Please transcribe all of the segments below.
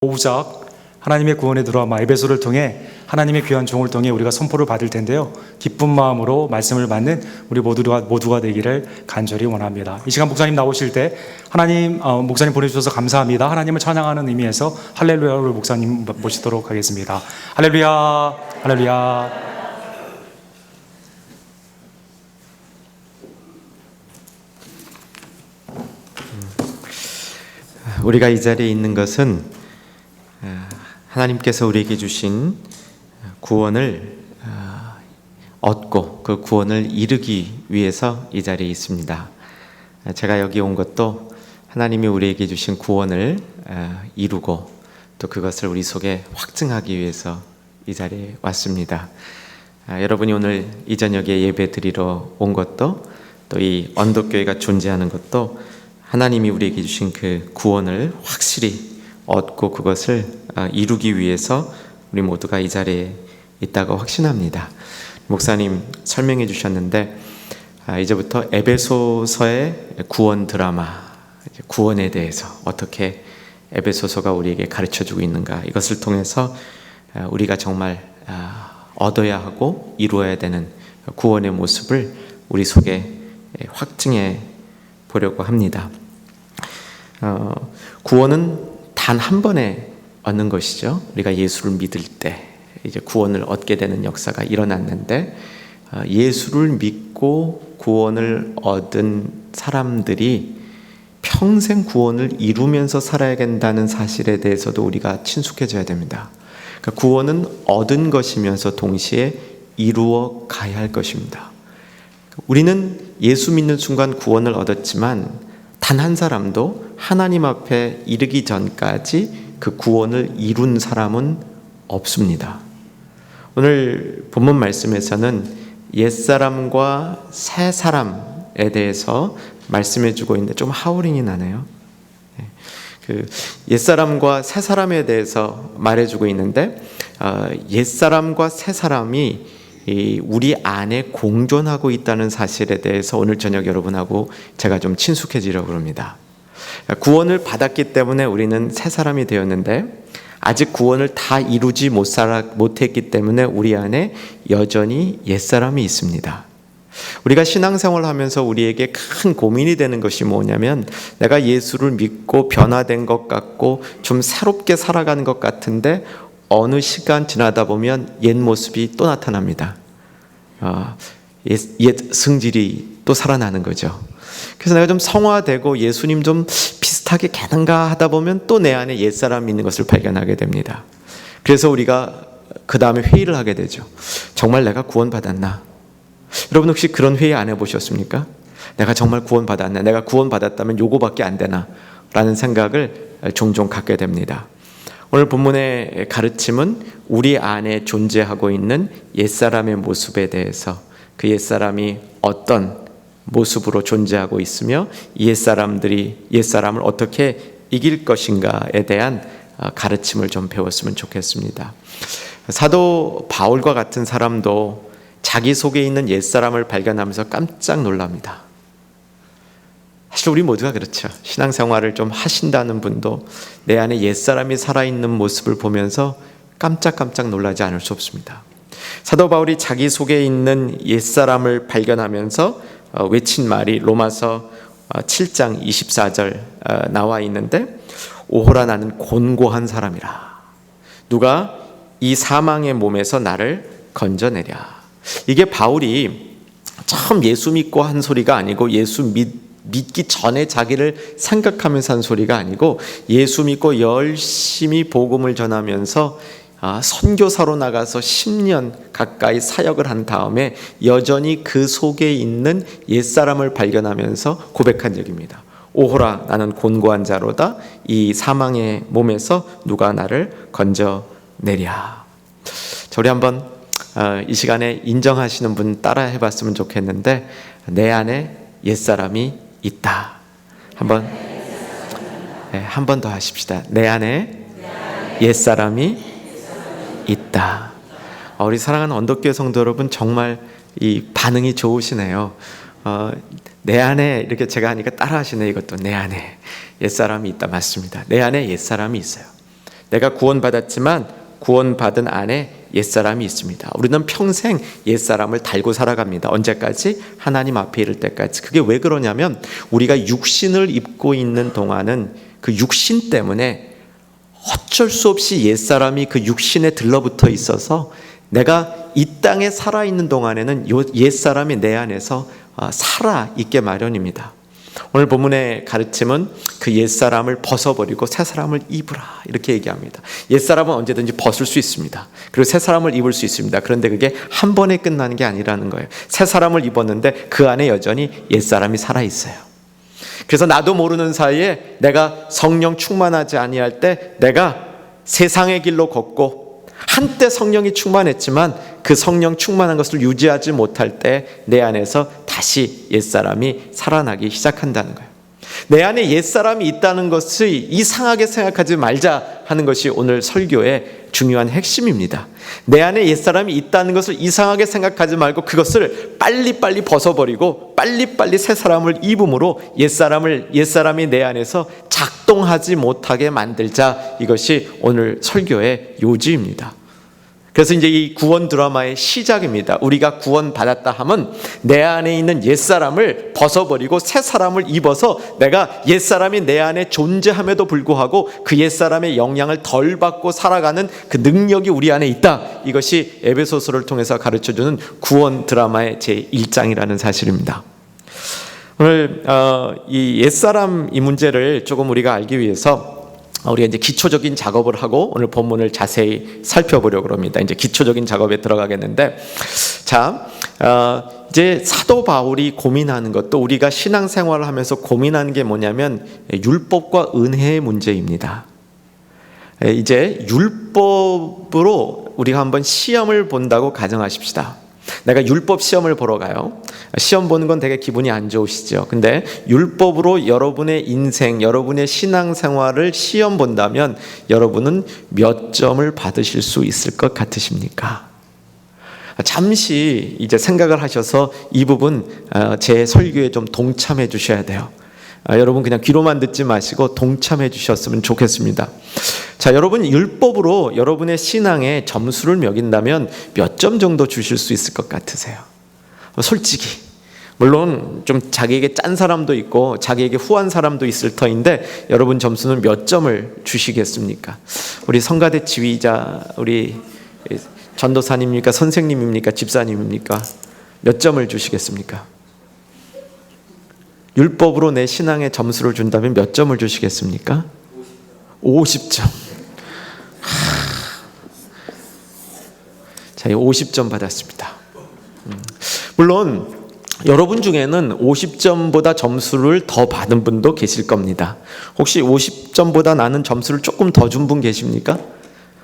오부작 하나님의 구원에 들어와 에베소를 통해 하나님의 귀한 종을 통해 우리가 선포를 받을 텐데요. 기쁜 마음으로 말씀을 받는 우리 모두가 되기를 간절히 원합니다. 이 시간 목사님 나오실 때 하나님 목사님 보내주셔서 감사합니다. 하나님을 찬양하는 의미에서 할렐루야를 목사님 모시도록 하겠습니다. 할렐루야, 할렐루야. 우리가 이 자리에 있는 것은 하나님께서 우리에게 주신 구원을 얻고 그 구원을 이루기 위해서 이 자리에 있습니다. 제가 여기 온 것도 하나님이 우리에게 주신 구원을 이루고 또 그것을 우리 속에 확증하기 위해서 이 자리에 왔습니다. 여러분이 오늘 이 저녁에 예배 드리러 온 것도 또 이 언덕교회가 존재하는 것도 하나님이 우리에게 주신 그 구원을 확실히 얻고 그것을 이루기 위해서 우리 모두가 이 자리에 있다고 확신합니다. 목사님 설명해 주셨는데 이제부터 에베소서의 구원 드라마, 구원에 대해서 어떻게 에베소서가 우리에게 가르쳐주고 있는가, 이것을 통해서 우리가 정말 얻어야 하고 이루어야 되는 구원의 모습을 우리 속에 확증해 보려고 합니다. 구원은 단 한 번에 얻는 것이죠. 우리가 예수를 믿을 때 이제 구원을 얻게 되는 역사가 일어났는데, 예수를 믿고 구원을 얻은 사람들이 평생 구원을 이루면서 살아야 된다는 사실에 대해서도 우리가 친숙해져야 됩니다. 그러니까 구원은 얻은 것이면서 동시에 이루어 가야 할 것입니다. 우리는 예수 믿는 순간 구원을 얻었지만 단 한 사람도 하나님 앞에 이르기 전까지 그 구원을 이룬 사람은 없습니다. 오늘 본문 말씀에서는 옛사람과 새사람에 대해서 말씀해 주고 있는데 좀 하우링이 나네요. 그 옛사람과 새사람에 대해서 말해 주고 있는데, 옛사람과 새사람이 우리 안에 공존하고 있다는 사실에 대해서 오늘 저녁 여러분하고 제가 좀 친숙해지려고 합니다. 구원을 받았기 때문에 우리는 새 사람이 되었는데, 아직 구원을 다 이루지 못했기 때문에 우리 안에 여전히 옛사람이 있습니다. 우리가 신앙생활을 하면서 우리에게 큰 고민이 되는 것이 뭐냐면, 내가 예수를 믿고 변화된 것 같고 좀 새롭게 살아가는 것 같은데 어느 시간 지나다 보면 옛 모습이 또 나타납니다. 옛 성질이 또 살아나는 거죠. 그래서 내가 좀 성화되고 예수님 좀 비슷하게 가는가 하다 보면 또 내 안에 옛사람이 있는 것을 발견하게 됩니다. 그래서 우리가 그 다음에 회의를 하게 되죠. 정말 내가 구원받았나? 여러분 혹시 그런 회의 안 해보셨습니까? 내가 정말 구원받았나? 내가 구원받았다면 요거밖에 안 되나? 라는 생각을 종종 갖게 됩니다. 오늘 본문의 가르침은 우리 안에 존재하고 있는 옛사람의 모습에 대해서, 그 옛사람이 어떤 모습으로 존재하고 있으며 옛사람을 어떻게 이길 것인가에 대한 가르침을 좀 배웠으면 좋겠습니다. 사도 바울과 같은 사람도 자기 속에 있는 옛사람을 발견하면서 깜짝 놀랍니다. 사실 우리 모두가 그렇죠. 신앙생활을 좀 하신다는 분도 내 안에 옛사람이 살아있는 모습을 보면서 깜짝 놀라지 않을 수 없습니다. 사도 바울이 자기 속에 있는 옛사람을 발견하면서 외친 말이 로마서 7장 24절 나와 있는데, 오호라 나는 곤고한 사람이라. 누가 이 사망의 몸에서 나를 건져내랴. 이게 바울이 처음 예수 믿고 한 소리가 아니고, 예수 믿기 전에 자기를 생각하면서 한 소리가 아니고, 예수 믿고 열심히 복음을 전하면서 선교사로 나가서 10년 가까이 사역을 한 다음에 여전히 그 속에 있는 옛사람을 발견하면서 고백한 적입니다. 오호라 나는 곤고한 자로다. 이 사망의 몸에서 누가 나를 건져내랴. 우리 한번 이 시간에 인정하시는 분 따라 해봤으면 좋겠는데, 내 안에 옛사람이 있다. 한 번 더 하십시다. 내 안에 옛사람이 있다. 우리 사랑하는 언덕교회 성도 여러분, 정말 이 반응이 좋으시네요. 내 안에, 이렇게 제가 하니까 따라 하시네. 이것도 내 안에 옛사람이 있다. 맞습니다. 내 안에 옛사람이 있어요. 내가 구원받았지만 구원받은 안에 옛사람이 있습니다. 우리는 평생 옛사람을 달고 살아갑니다. 언제까지? 하나님 앞에 이를 때까지. 그게 왜 그러냐면 우리가 육신을 입고 있는 동안은 그 육신 때문에 어쩔 수 없이 옛사람이 그 육신에 들러붙어 있어서 내가 이 땅에 살아있는 동안에는 옛사람이 내 안에서 살아있게 마련입니다. 오늘 본문의 가르침은 그 옛사람을 벗어버리고 새사람을 입으라 이렇게 얘기합니다. 옛사람은 언제든지 벗을 수 있습니다. 그리고 새사람을 입을 수 있습니다. 그런데 그게 한 번에 끝나는 게 아니라는 거예요. 새사람을 입었는데 그 안에 여전히 옛사람이 살아있어요. 그래서 나도 모르는 사이에 내가 성령 충만하지 아니할 때 내가 세상의 길로 걷고 한때 성령이 충만했지만 그 성령 충만한 것을 유지하지 못할 때 내 안에서 다시 옛사람이 살아나기 시작한다는 거예요. 내 안에 옛사람이 있다는 것을 이상하게 생각하지 말자 하는 것이 오늘 설교의 중요한 핵심입니다. 내 안에 옛사람이 있다는 것을 이상하게 생각하지 말고 그것을 빨리빨리 벗어버리고 빨리빨리 새 사람을 입음으로 옛사람이 내 안에서 작동하지 못하게 만들자. 이것이 오늘 설교의 요지입니다. 그래서 이제 이 구원 드라마의 시작입니다. 우리가 구원받았다 하면 내 안에 있는 옛사람을 벗어버리고 새 사람을 입어서 내가 옛사람이 내 안에 존재함에도 불구하고 그 옛사람의 영향을 덜 받고 살아가는 그 능력이 우리 안에 있다. 이것이 에베소서를 통해서 가르쳐주는 구원 드라마의 제1장이라는 사실입니다. 오늘 이 옛사람 이 문제를 조금 우리가 알기 위해서 우리가 이제 기초적인 작업을 하고 오늘 본문을 자세히 살펴보려고 합니다. 이제 기초적인 작업에 들어가겠는데, 자, 이제 사도 바울이 고민하는 것도 우리가 신앙생활을 하면서 고민하는 게 뭐냐면 율법과 은혜의 문제입니다. 이제 율법으로 우리가 한번 시험을 본다고 가정하십시다. 내가 율법 시험을 보러 가요. 시험 보는 건 되게 기분이 안 좋으시죠. 근데 율법으로 여러분의 인생, 여러분의 신앙생활을 시험 본다면 여러분은 몇 점을 받으실 수 있을 것 같으십니까? 잠시 이제 생각을 하셔서 이 부분 제 설교에 좀 동참해 주셔야 돼요. 여러분 그냥 귀로만 듣지 마시고 동참해 주셨으면 좋겠습니다. 자, 여러분 율법으로 여러분의 신앙에 점수를 매긴다면 몇 점 정도 주실 수 있을 것 같으세요? 솔직히 물론 좀 자기에게 짠 사람도 있고 자기에게 후한 사람도 있을 터인데 여러분 점수는 몇 점을 주시겠습니까? 우리 성가대 지휘자 우리 전도사님입니까? 선생님입니까? 집사님입니까? 몇 점을 주시겠습니까? 율법으로 내 신앙에 점수를 준다면 몇 점을 주시겠습니까? 50점. 자, 50점 받았습니다. 물론 여러분 중에는 50점보다 점수를 더 받은 분도 계실 겁니다. 혹시 50점보다 나는 점수를 조금 더 준 분 계십니까?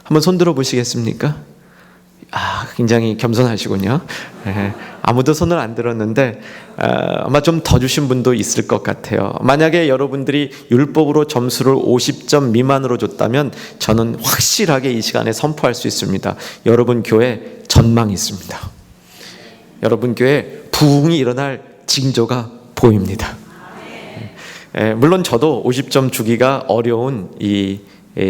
한번 손 들어 보시겠습니까? 굉장히 겸손하시군요. 아무도 손을 안 들었는데 아마 좀 더 주신 분도 있을 것 같아요. 만약에 여러분들이 율법으로 점수를 50점 미만으로 줬다면 저는 확실하게 이 시간에 선포할 수 있습니다. 여러분 교회 전망이 있습니다. 여러분 교회 부흥이 일어날 징조가 보입니다. 물론 저도 50점 주기가 어려운 이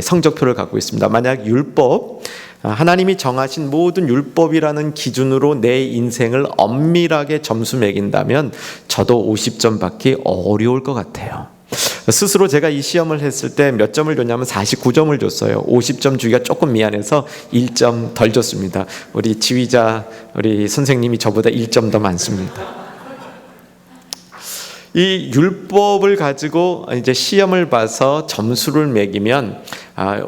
성적표를 갖고 있습니다. 만약 율법 하나님이 정하신 모든 율법이라는 기준으로 내 인생을 엄밀하게 점수 매긴다면 저도 50점 받기 어려울 것 같아요. 스스로 제가 이 시험을 했을 때 몇 점을 줬냐면 49점을 줬어요. 50점 주기가 조금 미안해서 1점 덜 줬습니다. 우리 지휘자 우리 선생님이 저보다 1점 더 많습니다. 이 율법을 가지고 이제 시험을 봐서 점수를 매기면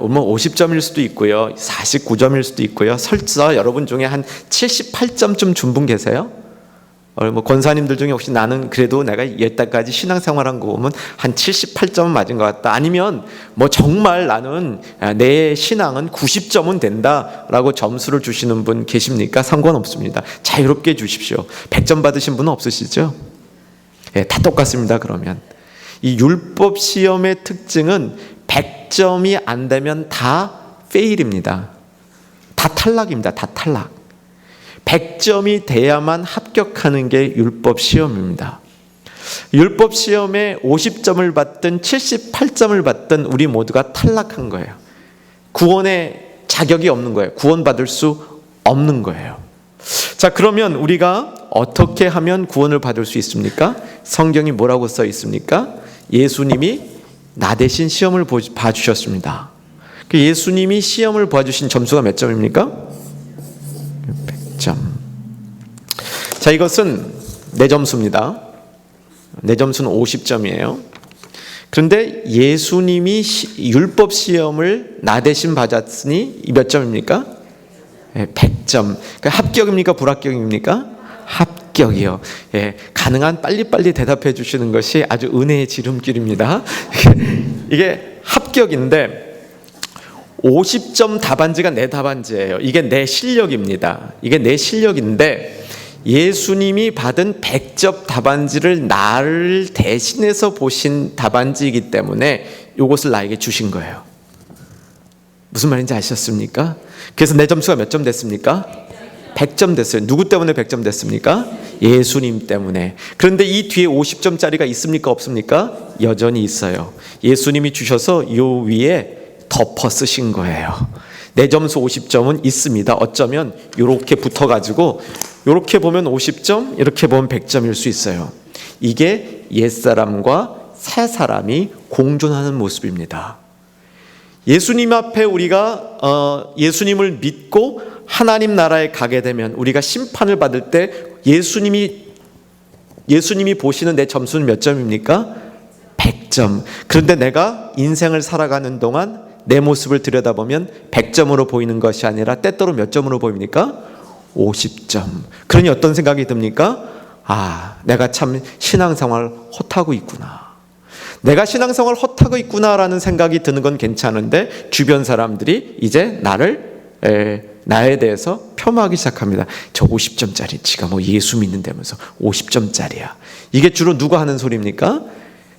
뭐 50점일 수도 있고요, 49점일 수도 있고요. 설사 여러분 중에 한 78점쯤 준 분 계세요? 뭐 권사님들 중에 혹시 나는 그래도 내가 여태까지 신앙생활한 거 보면 한 78점은 맞은 것 같다. 아니면 뭐 정말 나는 내 신앙은 90점은 된다라고 점수를 주시는 분 계십니까? 상관없습니다. 자유롭게 주십시오. 100점 받으신 분은 없으시죠? 다 똑같습니다. 그러면 이 율법 시험의 특징은 100점이 안 되면 다 페일입니다. 다 탈락입니다. 다 탈락. 100점이 돼야만 합격하는 게 율법 시험입니다. 율법 시험에 50점을 받든 78점을 받든 우리 모두가 탈락한 거예요. 구원의 자격이 없는 거예요. 구원받을 수 없는 거예요. 자, 그러면 우리가 어떻게 하면 구원을 받을 수 있습니까? 성경이 뭐라고 써 있습니까? 예수님이 나 대신 시험을 봐주셨습니다. 예수님이 시험을 봐주신 점수가 몇 점입니까? 100점. 자, 이것은 내 점수입니다. 내 점수는 50점이에요. 그런데 예수님이 율법 시험을 나 대신 받았으니 몇 점입니까? 100점. 그러니까 합격입니까? 불합격입니까? 합격이요. 예, 가능한 빨리빨리 대답해 주시는 것이 아주 은혜의 지름길입니다. 이게 합격인데 50점 답안지가 내 답안지예요. 이게 내 실력입니다. 이게 내 실력인데 예수님이 받은 100점 답안지를 나를 대신해서 보신 답안지이기 때문에 이것을 나에게 주신 거예요. 무슨 말인지 아셨습니까? 그래서 내 점수가 몇 점 됐습니까? 100점 됐어요. 누구 때문에 100점 됐습니까? 예수님 때문에. 그런데 이 뒤에 50점짜리가 있습니까? 없습니까? 여전히 있어요. 예수님이 주셔서 요 위에 덮어 쓰신 거예요. 내 점수 50점은 있습니다. 어쩌면 이렇게 붙어가지고 이렇게 보면 50점, 이렇게 보면 100점일 수 있어요. 이게 옛사람과 새사람이 공존하는 모습입니다. 예수님 앞에 우리가 예수님을 믿고 하나님 나라에 가게 되면 우리가 심판을 받을 때 예수님이 보시는 내 점수는 몇 점입니까? 100점. 그런데 내가 인생을 살아가는 동안 내 모습을 들여다보면 100점으로 보이는 것이 아니라 때때로 몇 점으로 보입니까? 50점. 그러니 어떤 생각이 듭니까? 아, 내가 참 신앙생활 헛하고 있구나. 내가 신앙생활 헛하고 있구나라는 생각이 드는 건 괜찮은데 주변 사람들이 이제 나에 대해서 폄하하기 시작합니다. 저 50점짜리, 지가 뭐 예수 믿는다면서 50점짜리야. 이게 주로 누가 하는 소리입니까?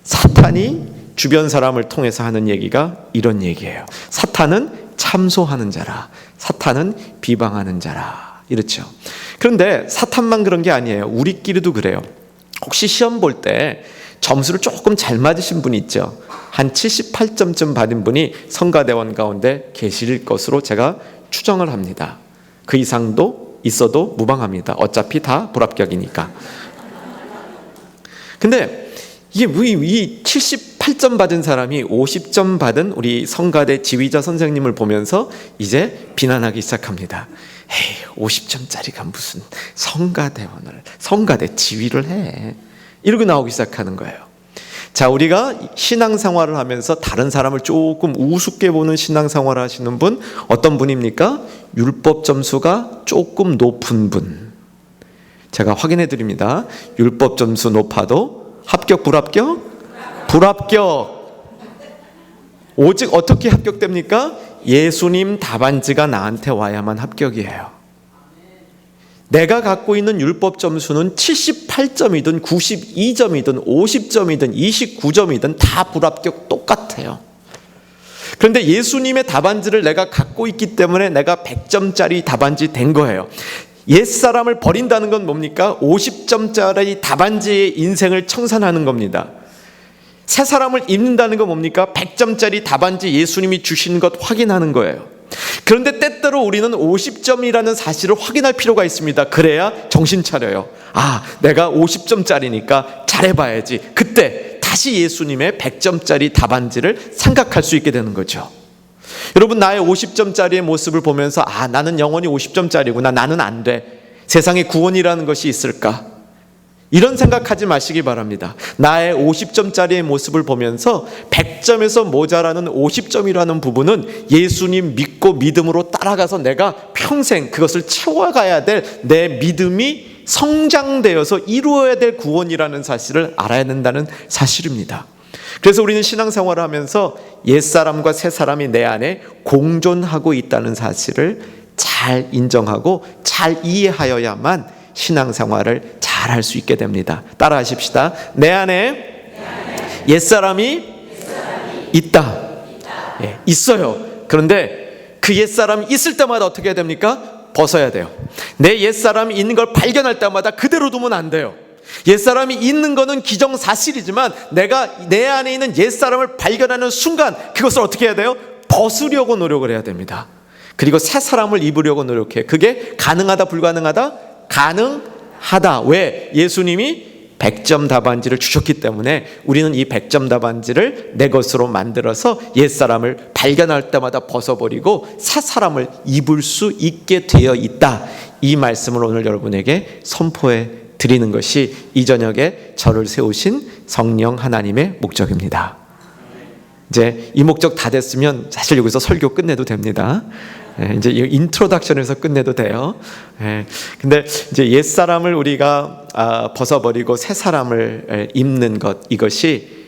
사탄이 주변 사람을 통해서 하는 얘기가 이런 얘기예요. 사탄은 참소하는 자라, 사탄은 비방하는 자라, 이렇죠. 그런데 사탄만 그런 게 아니에요. 우리끼리도 그래요. 혹시 시험 볼 때 점수를 조금 잘 맞으신 분이 있죠. 한 78점쯤 받은 분이 성가대원 가운데 계실 것으로 제가 추정을 합니다. 그 이상도 있어도 무방합니다. 어차피 다 불합격이니까. 근데 이게 이 78점 받은 사람이 50점 받은 우리 성가대 지휘자 선생님을 보면서 이제 비난하기 시작합니다. 에이, 50점짜리가 무슨 성가대 지휘를 해. 이러고 나오기 시작하는 거예요. 자, 우리가 신앙생활을 하면서 다른 사람을 조금 우습게 보는 신앙생활을 하시는 분, 어떤 분입니까? 율법 점수가 조금 높은 분. 제가 확인해 드립니다. 율법 점수 높아도 합격, 불합격? 불합격. 오직 어떻게 합격됩니까? 예수님 답안지가 나한테 와야만 합격이에요. 내가 갖고 있는 율법 점수는 78점이든 92점이든 50점이든 29점이든 다 불합격 똑같아요. 그런데 예수님의 답안지를 내가 갖고 있기 때문에 내가 100점짜리 답안지 된 거예요. 옛사람을 버린다는 건 뭡니까? 50점짜리 답안지의 인생을 청산하는 겁니다. 새 사람을 입는다는 건 뭡니까? 100점짜리 답안지 예수님이 주신 것 확인하는 거예요. 그런데 때때로 우리는 50점이라는 사실을 확인할 필요가 있습니다. 그래야 정신 차려요. 아, 내가 50점짜리니까 잘해봐야지. 그때 다시 예수님의 100점짜리 답안지를 생각할 수 있게 되는 거죠. 여러분, 나의 50점짜리의 모습을 보면서 아, 나는 영원히 50점짜리구나. 나는 안 돼. 세상에 구원이라는 것이 있을까? 이런 생각하지 마시기 바랍니다. 나의 50점짜리의 모습을 보면서 100점에서 모자라는 50점이라는 부분은 예수님 믿고 믿음으로 따라가서 내가 평생 그것을 채워가야 될 내 믿음이 성장되어서 이루어야 될 구원이라는 사실을 알아야 된다는 사실입니다. 그래서 우리는 신앙생활을 하면서 옛사람과 새사람이 내 안에 공존하고 있다는 사실을 잘 인정하고 잘 이해하여야만 신앙생활을 잘 할 수 있게 됩니다. 따라 하십시다. 내 안에 옛사람이 있다. 예, 있어요. 그런데 그 옛사람이 있을 때마다 어떻게 해야 됩니까? 벗어야 돼요. 내 옛사람이 있는 걸 발견할 때마다 그대로 두면 안 돼요. 옛사람이 있는 거는 기정사실이지만 내가 내 안에 있는 옛사람을 발견하는 순간 그것을 어떻게 해야 돼요? 벗으려고 노력을 해야 됩니다. 그리고 새 사람을 입으려고 노력해요. 그게 가능하다, 불가능하다? 가능하다. 왜? 예수님이 100점 답안지를 주셨기 때문에 우리는 이 100점 답안지를 내 것으로 만들어서 옛사람을 발견할 때마다 벗어버리고 새 사람을 입을 수 있게 되어 있다. 이 말씀을 오늘 여러분에게 선포해 드리는 것이 이 저녁에 저를 세우신 성령 하나님의 목적입니다. 이제 이 목적 다 됐으면 사실 여기서 설교 끝내도 됩니다. 이제 이 인트로덕션에서 끝내도 돼요. 근데 이제 옛 사람을 우리가 벗어버리고 새 사람을 입는 것, 이것이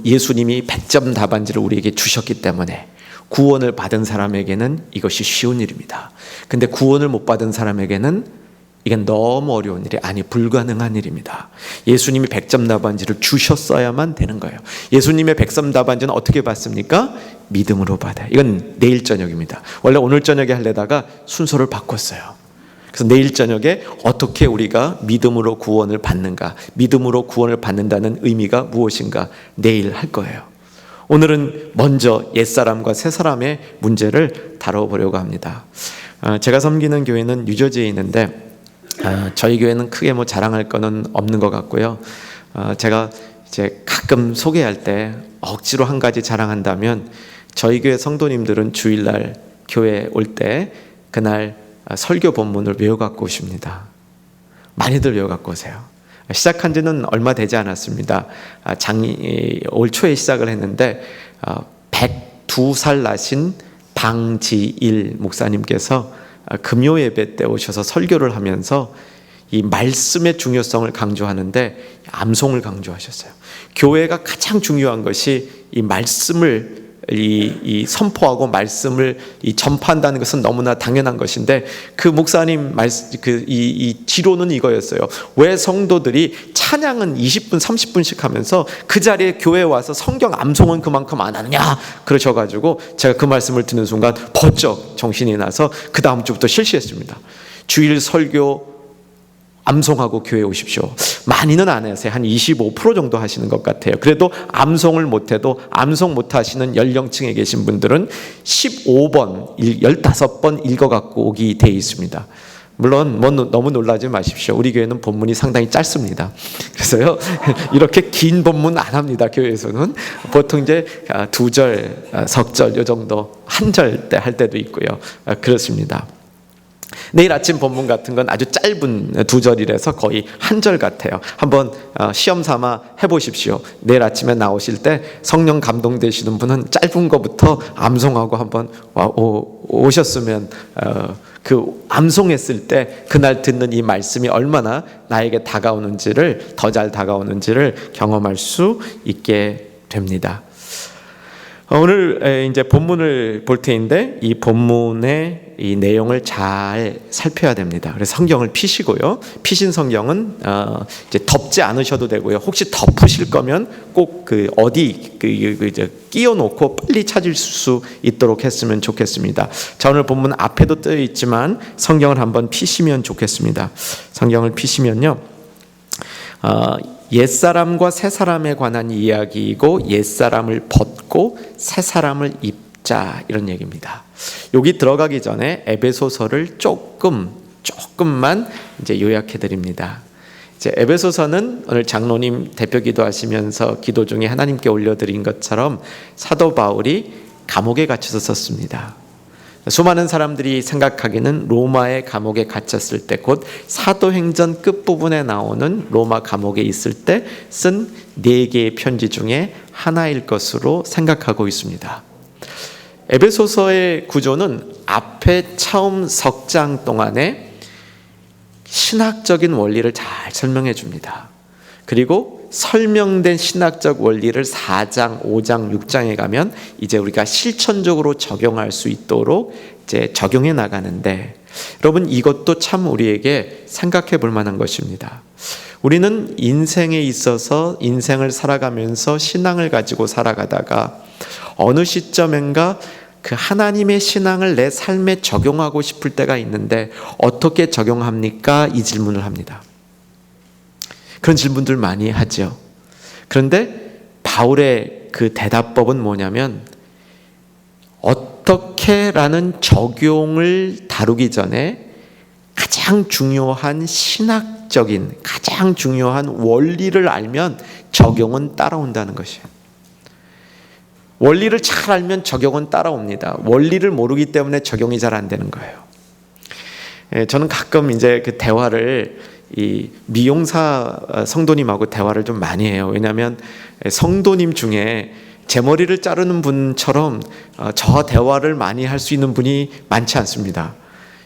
예수님이 100점 답안지를 우리에게 주셨기 때문에 구원을 받은 사람에게는 이것이 쉬운 일입니다. 근데 구원을 못 받은 사람에게는 이건 너무 어려운 일이 아니 불가능한 일입니다. 예수님이 100점 답안지를 주셨어야만 되는 거예요. 예수님의 100점 답안지는 어떻게 받습니까? 믿음으로 받아요. 이건 내일 저녁입니다. 원래 오늘 저녁에 하려다가 순서를 바꿨어요. 그래서 내일 저녁에 어떻게 우리가 믿음으로 구원을 받는가, 믿음으로 구원을 받는다는 의미가 무엇인가 내일 할 거예요. 오늘은 먼저 옛사람과 새사람의 문제를 다뤄보려고 합니다. 제가 섬기는 교회는 뉴저지에 있는데 저희 교회는 크게 뭐 자랑할 거는 없는 것 같고요. 제가 이제 가끔 소개할 때 억지로 한 가지 자랑한다면 저희 교회 성도님들은 주일날 교회 올 때 그날 설교 본문을 외워갖고 오십니다. 많이들 외워갖고 오세요. 시작한 지는 얼마 되지 않았습니다. 올 초에 시작을 했는데 102살 나신 방지일 목사님께서 금요 예배 때 오셔서 설교를 하면서 이 말씀의 중요성을 강조하는데 암송을 강조하셨어요. 교회가 가장 중요한 것이 이 말씀을 이 선포하고 말씀을 이 전파한다는 것은 너무나 당연한 것인데 그 목사님 이 지론은 이거였어요. 왜 성도들이 찬양은 20분 30분씩 하면서 그 자리에 교회에 와서 성경 암송은 그만큼 안 하느냐 그러셔가지고 제가 그 말씀을 듣는 순간 번쩍 정신이 나서 그 다음 주부터 실시했습니다. 주일 설교 암송하고 교회에 오십시오. 많이는 안 하세요. 한 25% 정도 하시는 것 같아요. 그래도 암송을 못해도 암송 못하시는 연령층에 계신 분들은 15번, 15번 읽어갖고 오기 돼 있습니다. 물론 너무 놀라지 마십시오. 우리 교회는 본문이 상당히 짧습니다. 그래서요 이렇게 긴 본문 안 합니다. 교회에서는 보통 이제 2절, 석절 요 정도 한 절 때 할 때도 있고요. 그렇습니다. 내일 아침 본문 같은 건 아주 짧은 2절이라서 거의 한 절 같아요. 한번 시험 삼아 해보십시오. 내일 아침에 나오실 때 성령 감동되시는 분은 짧은 거부터 암송하고 한번 오셨으면 그 암송했을 때 그날 듣는 이 말씀이 얼마나 나에게 다가오는지를 더 잘 다가오는지를 경험할 수 있게 됩니다. 오늘 이제 본문을 볼 텐데 이 본문의 이 내용을 잘 살펴야 됩니다. 그래서 성경을 피시고요. 피신 성경은 이제 덮지 않으셔도 되고요. 혹시 덮으실 거면 꼭 그 어디 끼워 놓고 빨리 찾을 수 있도록 했으면 좋겠습니다. 자, 오늘 본문 앞에도 뜨여 있지만 성경을 한번 피시면 좋겠습니다. 성경을 피시면요. 옛사람과 새사람에 관한 이야기이고 옛사람을 벗고 새사람을 입자 이런 얘기입니다. 여기 들어가기 전에 에베소서를 조금만 이제 요약해 드립니다. 이제 에베소서는 오늘 장로님 대표 기도하시면서 기도 중에 하나님께 올려드린 것처럼 사도 바울이 감옥에 갇혀서 썼습니다. 수많은 사람들이 생각하기는 로마의 감옥에 갇혔을 때 곧 사도행전 끝부분에 나오는 로마 감옥에 있을 때 쓴 4개의 편지 중에 하나일 것으로 생각하고 있습니다. 에베소서의 구조는 앞에 처음 석 장 동안에 신학적인 원리를 잘 설명해 줍니다. 그리고 설명된 신학적 원리를 4장, 5장, 6장에 가면 이제 우리가 실천적으로 적용할 수 있도록 이제 적용해 나가는데 여러분 이것도 참 우리에게 생각해 볼 만한 것입니다. 우리는 인생에 있어서 인생을 살아가면서 신앙을 가지고 살아가다가 어느 시점인가 그 하나님의 신앙을 내 삶에 적용하고 싶을 때가 있는데 어떻게 적용합니까? 이 질문을 합니다. 그런 질문들 많이 하죠. 그런데 바울의 그 대답법은 뭐냐면 어떻게라는 적용을 다루기 전에 가장 중요한 신학적인, 가장 중요한 원리를 알면 적용은 따라온다는 것이에요. 원리를 잘 알면 적용은 따라옵니다. 원리를 모르기 때문에 적용이 잘 안 되는 거예요. 저는 가끔 이제 그 대화를 이 미용사 성도님하고 대화를 좀 많이 해요. 왜냐하면 성도님 중에 제 머리를 자르는 분처럼 저 대화를 많이 할 수 있는 분이 많지 않습니다.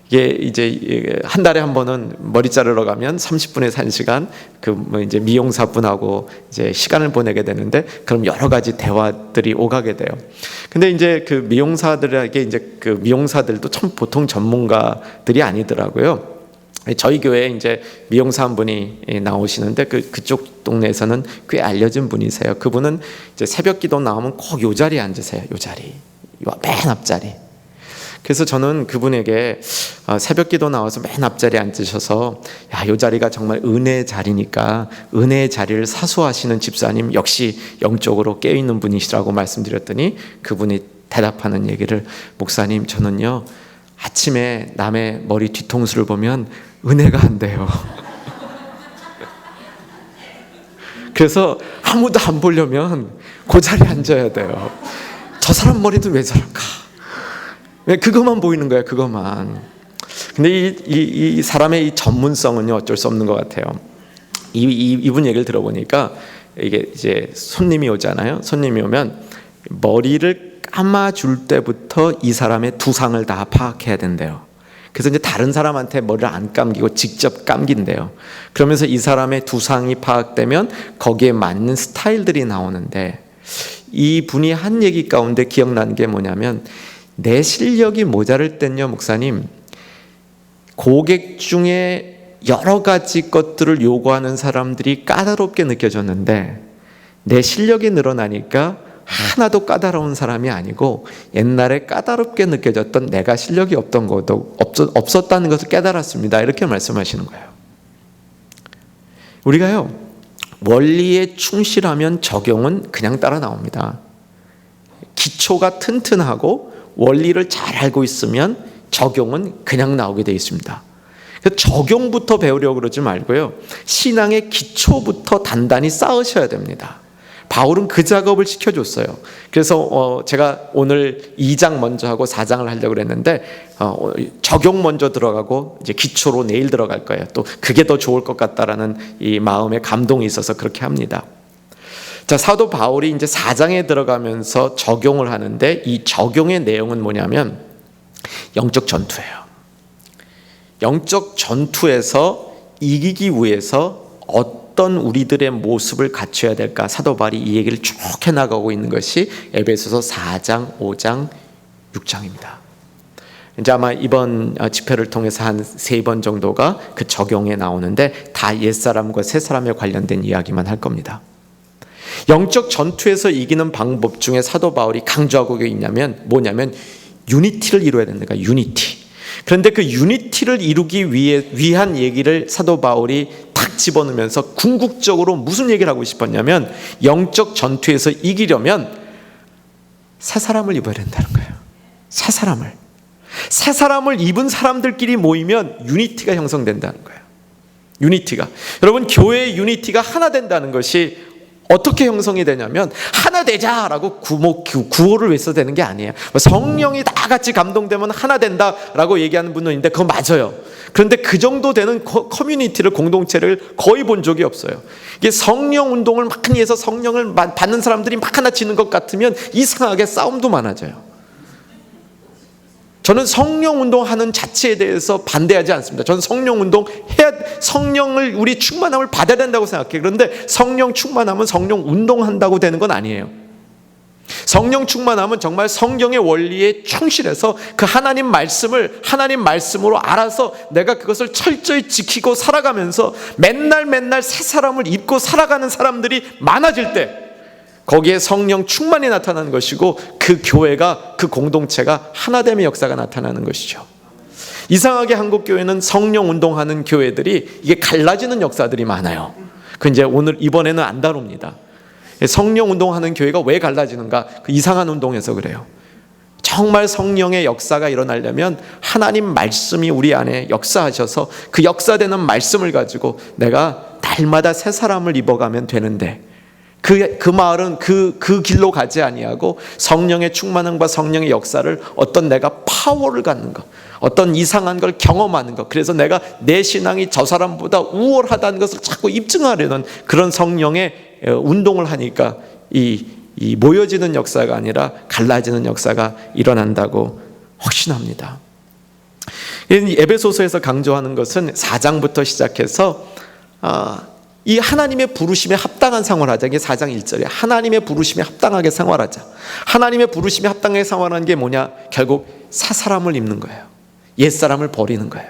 이게 이제 한 달에 한 번은 머리 자르러 가면 30분에서 1시간 이제 미용사 분하고 이제 시간을 보내게 되는데, 그럼 여러 가지 대화들이 오가게 돼요. 근데 이제 그 미용사들에게 이제 그 미용사들도 참 보통 전문가들이 아니더라고요. 저희 교회에 이제 미용사 한 분이 나오시는데 그쪽 동네에서는 꽤 알려진 분이세요. 그분은 이제 새벽 기도 나오면 꼭 요 자리에 앉으세요. 요 자리, 요 맨 앞자리. 그래서 저는 그분에게 새벽 기도 나와서 맨 앞자리에 앉으셔서, 야, 요 자리가 정말 은혜의 자리니까 은혜의 자리를 사수하시는 집사님 역시 영적으로 깨어있는 분이시라고 말씀드렸더니 그분이 대답하는 얘기를, 목사님, 저는요 아침에 남의 머리 뒤통수를 보면 은혜가 안 돼요. 그래서 아무도 안 보려면 그 자리에 앉아야 돼요. 저 사람 머리도 왜 저럴까? 왜 그것만 보이는 거예요, 그것만. 근데 이 사람의 이 전문성은요 어쩔 수 없는 것 같아요. 이분 얘기를 들어보니까, 이게 이제 손님이 오잖아요. 손님이 오면 머리를 감아줄 때부터 이 사람의 두상을 다 파악해야 된대요. 그래서 이제 다른 사람한테 머리를 안 감기고 직접 감긴대요. 그러면서 이 사람의 두상이 파악되면 거기에 맞는 스타일들이 나오는데, 이 분이 한 얘기 가운데 기억나는 게 뭐냐면, 내 실력이 모자랄 땐요, 목사님, 고객 중에 여러 가지 것들을 요구하는 사람들이 까다롭게 느껴졌는데, 내 실력이 늘어나니까 하나도 까다로운 사람이 아니고 옛날에 까다롭게 느껴졌던 내가 실력이 없던 것도 없었다는 것을 깨달았습니다. 이렇게 말씀하시는 거예요. 우리가요, 원리에 충실하면 적용은 그냥 따라 나옵니다. 기초가 튼튼하고 원리를 잘 알고 있으면 적용은 그냥 나오게 되어 있습니다. 적용부터 배우려고 그러지 말고요, 신앙의 기초부터 단단히 쌓으셔야 됩니다. 바울은 그 작업을 시켜줬어요. 그래서 제가 오늘 2장 먼저 하고 4장을 하려고 했는데, 적용 먼저 들어가고 이제 기초로 내일 들어갈 거예요. 또 그게 더 좋을 것 같다라는 이 마음의 감동이 있어서 그렇게 합니다. 자, 사도 바울이 이제 4장에 들어가면서 적용을 하는데, 이 적용의 내용은 뭐냐면 영적 전투예요. 영적 전투에서 이기기 위해서 어떤 우리들의 모습을 갖춰야 될까, 사도 바울이 이 얘기를 쭉 해나가고 있는 것이 에베소서 4장, 5장, 6장입니다. 이제 아마 이번 집회를 통해서 한 3번 정도가 그 적용에 나오는데, 다 옛사람과 새사람에 관련된 이야기만 할 겁니다. 영적 전투에서 이기는 방법 중에 사도 바울이 강조하고 있냐면 뭐냐면 유니티를 이루어야 된다. 유니티. 그런데 그 유니티를 이루기 위한 얘기를 사도 바울이 탁 집어넣으면서 궁극적으로 무슨 얘기를 하고 싶었냐면, 영적 전투에서 이기려면 새 사람을 입어야 된다는 거예요. 새 사람을 입은 사람들끼리 모이면 유니티가 형성된다는 거예요. 유니티가, 여러분, 교회의 유니티가 하나 된다는 것이 어떻게 형성이 되냐면, 하나 되자라고 구호를 외쳐야 되는 게 아니에요. 성령이 다 같이 감동되면 하나 된다라고 얘기하는 분은 있는데 그거 맞아요. 그런데 그 정도 되는 커뮤니티를, 공동체를 거의 본 적이 없어요. 이게 성령 운동을 많이 해서 성령을 받는 사람들이 막 하나 지는 것 같으면 이상하게 싸움도 많아져요. 저는 성령 운동하는 자체에 대해서 반대하지 않습니다. 저는 성령 운동 성령을, 우리 충만함을 받아야 된다고 생각해요. 그런데 성령 충만함은 성령 운동한다고 되는 건 아니에요. 성령 충만함은 정말 성경의 원리에 충실해서 그 하나님 말씀을 하나님 말씀으로 알아서 내가 그것을 철저히 지키고 살아가면서 맨날 새 사람을 입고 살아가는 사람들이 많아질 때, 거기에 성령 충만이 나타나는 것이고, 그 교회가, 그 공동체가 하나됨의 역사가 나타나는 것이죠. 이상하게 한국 교회는 성령 운동하는 교회들이 이게 갈라지는 역사들이 많아요. 그 이제 이번에는 안 다룹니다. 성령 운동하는 교회가 왜 갈라지는가? 그 이상한 운동에서 그래요. 정말 성령의 역사가 일어나려면 하나님 말씀이 우리 안에 역사하셔서 그 역사되는 말씀을 가지고 내가 날마다 새 사람을 입어가면 되는데 그 마을은 그 길로 가지 아니하고 성령의 충만함과 성령의 역사를 어떤 내가 파워를 갖는 것, 어떤 이상한 걸 경험하는 것, 그래서 내가 내 신앙이 저 사람보다 우월하다는 것을 자꾸 입증하려는 그런 성령의 운동을 하니까 이 모여지는 역사가 아니라 갈라지는 역사가 일어난다고 확신합니다. 에베소서에서 강조하는 것은 4장부터 시작해서 이 하나님의 부르심에 합당한 생활을 하자. 이게 4장 1절에 하나님의 부르심에 합당하게 생활하자. 하나님의 부르심에 합당하게 생활하는 게 뭐냐? 결국 새 사람을 입는 거예요. 옛 사람을 버리는 거예요.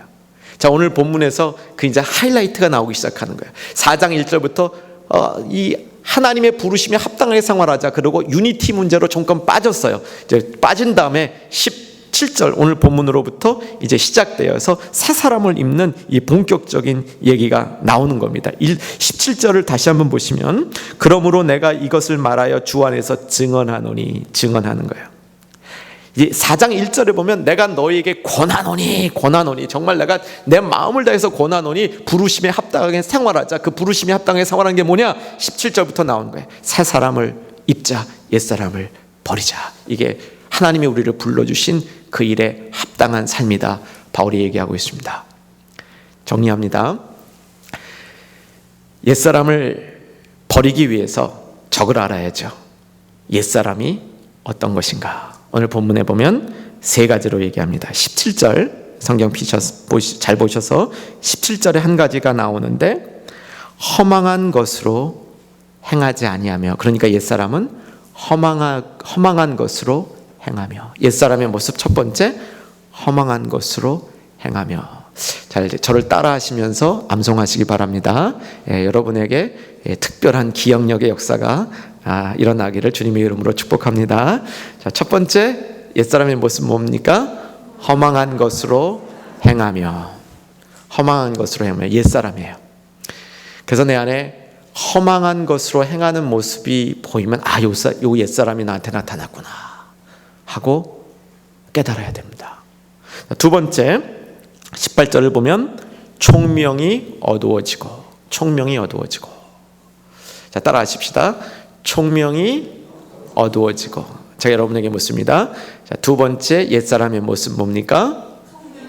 자, 오늘 본문에서 그 이제 하이라이트가 나오기 시작하는 거예요. 4장 1절부터 이 하나님의 부르심에 합당하게 생활하자. 그리고 유니티 문제로 잠깐 빠졌어요. 이제 빠진 다음에 17절 오늘 본문으로부터 이제 시작되어서 새 사람을 입는 이 본격적인 얘기가 나오는 겁니다. 17절을 다시 한번 보시면 그러므로 내가 이것을 말하여 주 안에서 증언하노니, 증언하는 거예요. 이 4장 1절에 보면 내가 너희에게 권하노니 정말 내가 내 마음을 다해서 권하노니 부르심에 합당하게 생활하자. 그 부르심에 합당하게 생활하는 게 뭐냐? 17절부터 나오는 거예요. 새 사람을 입자, 옛 사람을 버리자. 이게 하나님이 우리를 불러주신 그 일에 합당한 삶이다. 바울이 얘기하고 있습니다. 정리합니다. 옛사람을 버리기 위해서 적을 알아야죠. 옛사람이 어떤 것인가. 오늘 본문에 보면 세 가지로 얘기합니다. 17절 성경 잘 보셔서 17절에 한 가지가 나오는데 허망한 것으로 행하지 아니하며, 그러니까 옛사람은 허망한 것으로 행하며, 옛사람의 모습 첫 번째, 허망한 것으로 행하며. 잘 저를 따라 하시면서 암송하시기 바랍니다. 여러분에게 특별한 기억력의 역사가 일어나기를 주님의 이름으로 축복합니다. 자, 첫 번째, 옛사람의 모습 뭡니까? 허망한 것으로 행하며. 허망한 것으로 행하며 옛사람이에요. 그래서 내 안에 허망한 것으로 행하는 모습이 보이면 요 옛사람이 나한테 나타났구나 하고 깨달아야 됩니다. 두 번째, 18절을 보면 총명이 어두워지고. 자, 따라 하십시다. 총명이 어두워지고. 제가 여러분에게 묻습니다. 자, 두 번째 옛사람의 모습 뭡니까?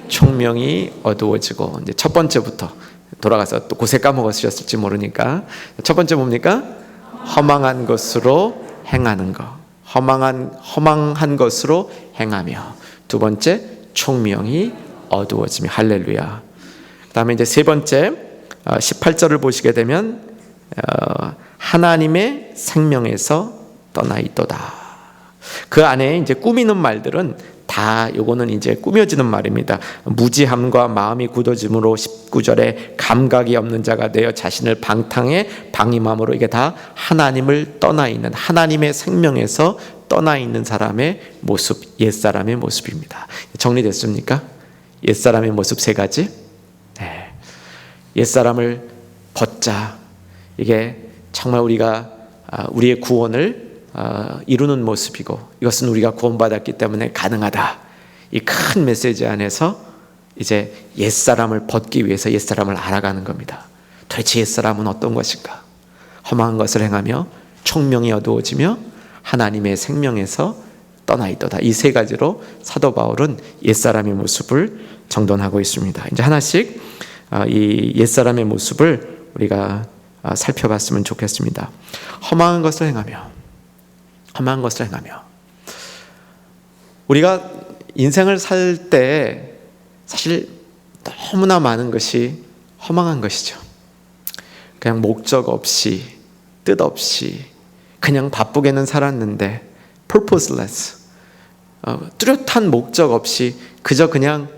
총명이 어두워지고. 이제 첫 번째부터 돌아가서 또 곳에 까먹으셨을지 모르니까 첫 번째 뭡니까? 허망한 것으로 행하는 것. 허망한 것으로 행하며. 두 번째, 총명이 어두워지며. 할렐루야. 그다음에 이제 세 번째, 18절을 보시게 되면 하나님의 생명에서 떠나 있도다. 그 안에 이제 꾸미는 말들은 다 요거는 이제 꾸며지는 말입니다. 무지함과 마음이 굳어짐으로 19절에 감각이 없는 자가 되어 자신을 방탕해 방임함으로, 이게 다 하나님을 떠나 있는, 하나님의 생명에서 떠나 있는 사람의 모습, 옛사람의 모습입니다. 정리됐습니까? 옛사람의 모습 세 가지. 네. 옛사람을 벗자. 이게 정말 우리가 우리의 구원을 이루는 모습이고, 이것은 우리가 구원받았기 때문에 가능하다. 이 큰 메시지 안에서 이제 옛사람을 벗기 위해서 옛사람을 알아가는 겁니다. 도대체 옛사람은 어떤 것인가? 허망한 것을 행하며 총명이 어두워지며 하나님의 생명에서 떠나 있도다. 이 세 가지로 사도 바울은 옛사람의 모습을 정돈하고 있습니다. 이제 하나씩 이 옛사람의 모습을 우리가 살펴봤으면 좋겠습니다. 허망한 것을 행하며. 우리가 인생을 살 때 사실 너무나 많은 것이 허망한 것이죠. 그냥 목적 없이, 뜻 없이 그냥 바쁘게는 살았는데 purposeless, 뚜렷한 목적 없이 그저 그냥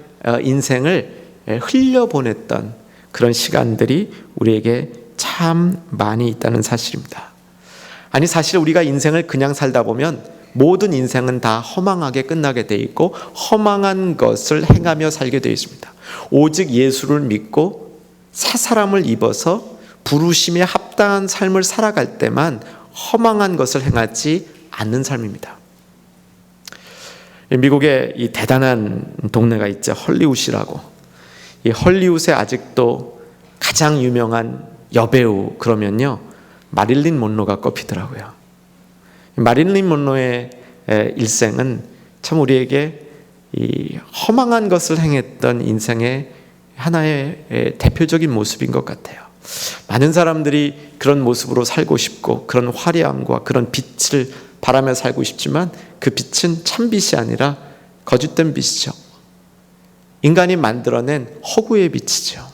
인생을 흘려보냈던 그런 시간들이 우리에게 참 많이 있다는 사실입니다. 아니, 사실 우리가 인생을 그냥 살다 보면 모든 인생은 다 허망하게 끝나게 돼 있고 허망한 것을 행하며 살게 되어 있습니다. 오직 예수를 믿고 새 사람을 입어서 부르심에 합당한 삶을 살아갈 때만 허망한 것을 행하지 않는 삶입니다. 미국에 이 대단한 동네가 있죠. 헐리우드라고. 이 헐리우드에 아직도 가장 유명한 여배우 그러면요, 마릴린 monroe가 꼽히더라고요. 마릴린 monroe의 일생은 참 우리에게 이 허망한 것을 행했던 인생의 하나의 대표적인 모습인 것 같아요. 많은 사람들이 그런 모습으로 살고 싶고 그런 화려함과 그런 빛을 바라며 살고 싶지만 그 빛은 참빛이 아니라 거짓된 빛이죠. 인간이 만들어낸 허구의 빛이죠.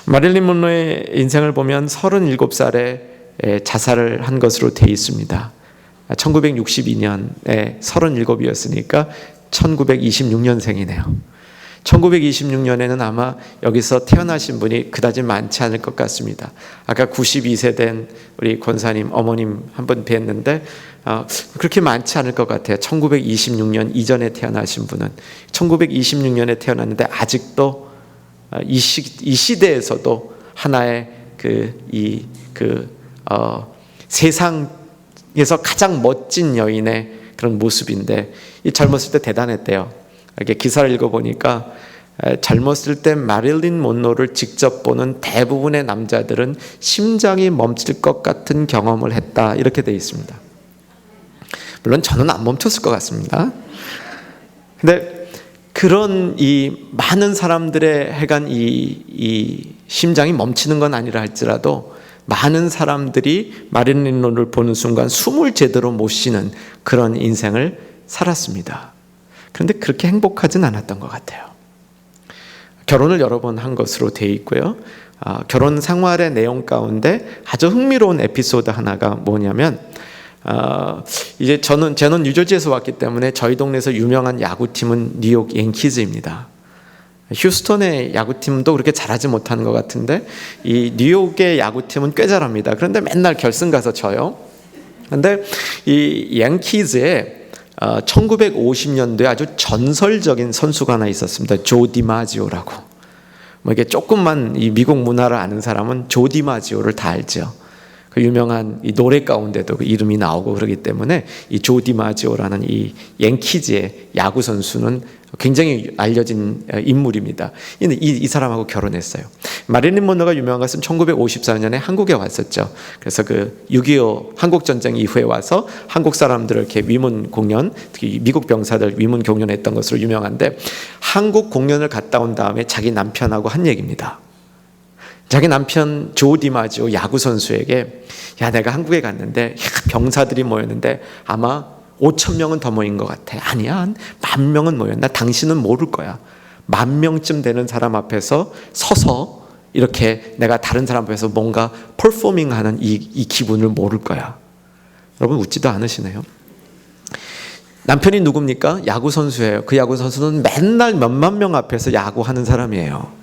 마릴린 monroe의 인생을 보면 37살에 자살을 한 것으로 되어 있습니다. 1962년에 37이었으니까 1926년생이네요. 1926년에는 아마 여기서 태어나신 분이 그다지 많지 않을 것 같습니다. 아까 92세 된 우리 권사님 어머님 한 분 뵀는데 그렇게 많지 않을 것 같아요. 1926년 이전에 태어나신 분은 1926년에 태어났는데 아직도 이 시대에서도 하나의 세상에서 가장 멋진 여인의 그런 모습인데, 이 젊었을 때 대단했대요. 이렇게 기사를 읽어보니까 젊었을 때 마릴린 monroe를 직접 보는 대부분의 남자들은 심장이 멈출 것 같은 경험을 했다, 이렇게 되어 있습니다. 물론 저는 안 멈췄을 것 같습니다. 근데 그런 이 많은 사람들의 해간 이 심장이 멈추는 건 아니라 할지라도 많은 사람들이 마릴린 monroe를 보는 순간 숨을 제대로 못 쉬는 그런 인생을 살았습니다. 그런데 그렇게 행복하진 않았던 것 같아요. 결혼을 여러 번 한 것으로 되어 있고요. 결혼 생활의 내용 가운데 아주 흥미로운 에피소드 하나가 뭐냐면, 이제 저는 뉴저지에서 왔기 때문에 저희 동네에서 유명한 야구팀은 뉴욕 양키즈입니다. 휴스턴의 야구팀도 그렇게 잘하지 못하는 것 같은데 이 뉴욕의 야구팀은 꽤 잘합니다. 그런데 맨날 결승 가서 져요. 그런데 이 양키즈에 1950년도에 아주 전설적인 선수가 하나 있었습니다. 조 디마지오라고. 뭐 이게 조금만 이 미국 문화를 아는 사람은 조 디마지오를 다 알죠. 그 유명한 이 노래 가운데도 그 이름이 나오고 그러기 때문에 이 조 디마지오라는 이 양키즈의 야구 선수는 굉장히 알려진 인물입니다. 이 사람하고 결혼했어요. 마릴린 monroe가 유명한 것은 1954년에 한국에 왔었죠. 그래서 그 6.25 한국전쟁 이후에 와서 한국 사람들을 이렇게 위문 공연, 특히 미국 병사들 위문 공연했던 것으로 유명한데, 한국 공연을 갔다 온 다음에 자기 남편하고 한 얘기입니다. 자기 남편 조 디마지오 야구 선수에게, 야, 내가 한국에 갔는데 병사들이 모였는데 아마 5,000명은 더 모인 것 같아. 아니야, 한 10,000명은 모였나? 당신은 모를 거야. 10,000명쯤 되는 사람 앞에서 서서 이렇게 내가 다른 사람 앞에서 뭔가 퍼포밍하는 이 기분을 모를 거야. 여러분 웃지도 않으시네요. 남편이 누굽니까? 야구 선수예요. 그 야구 선수는 맨날 몇만 명 앞에서 야구하는 사람이에요.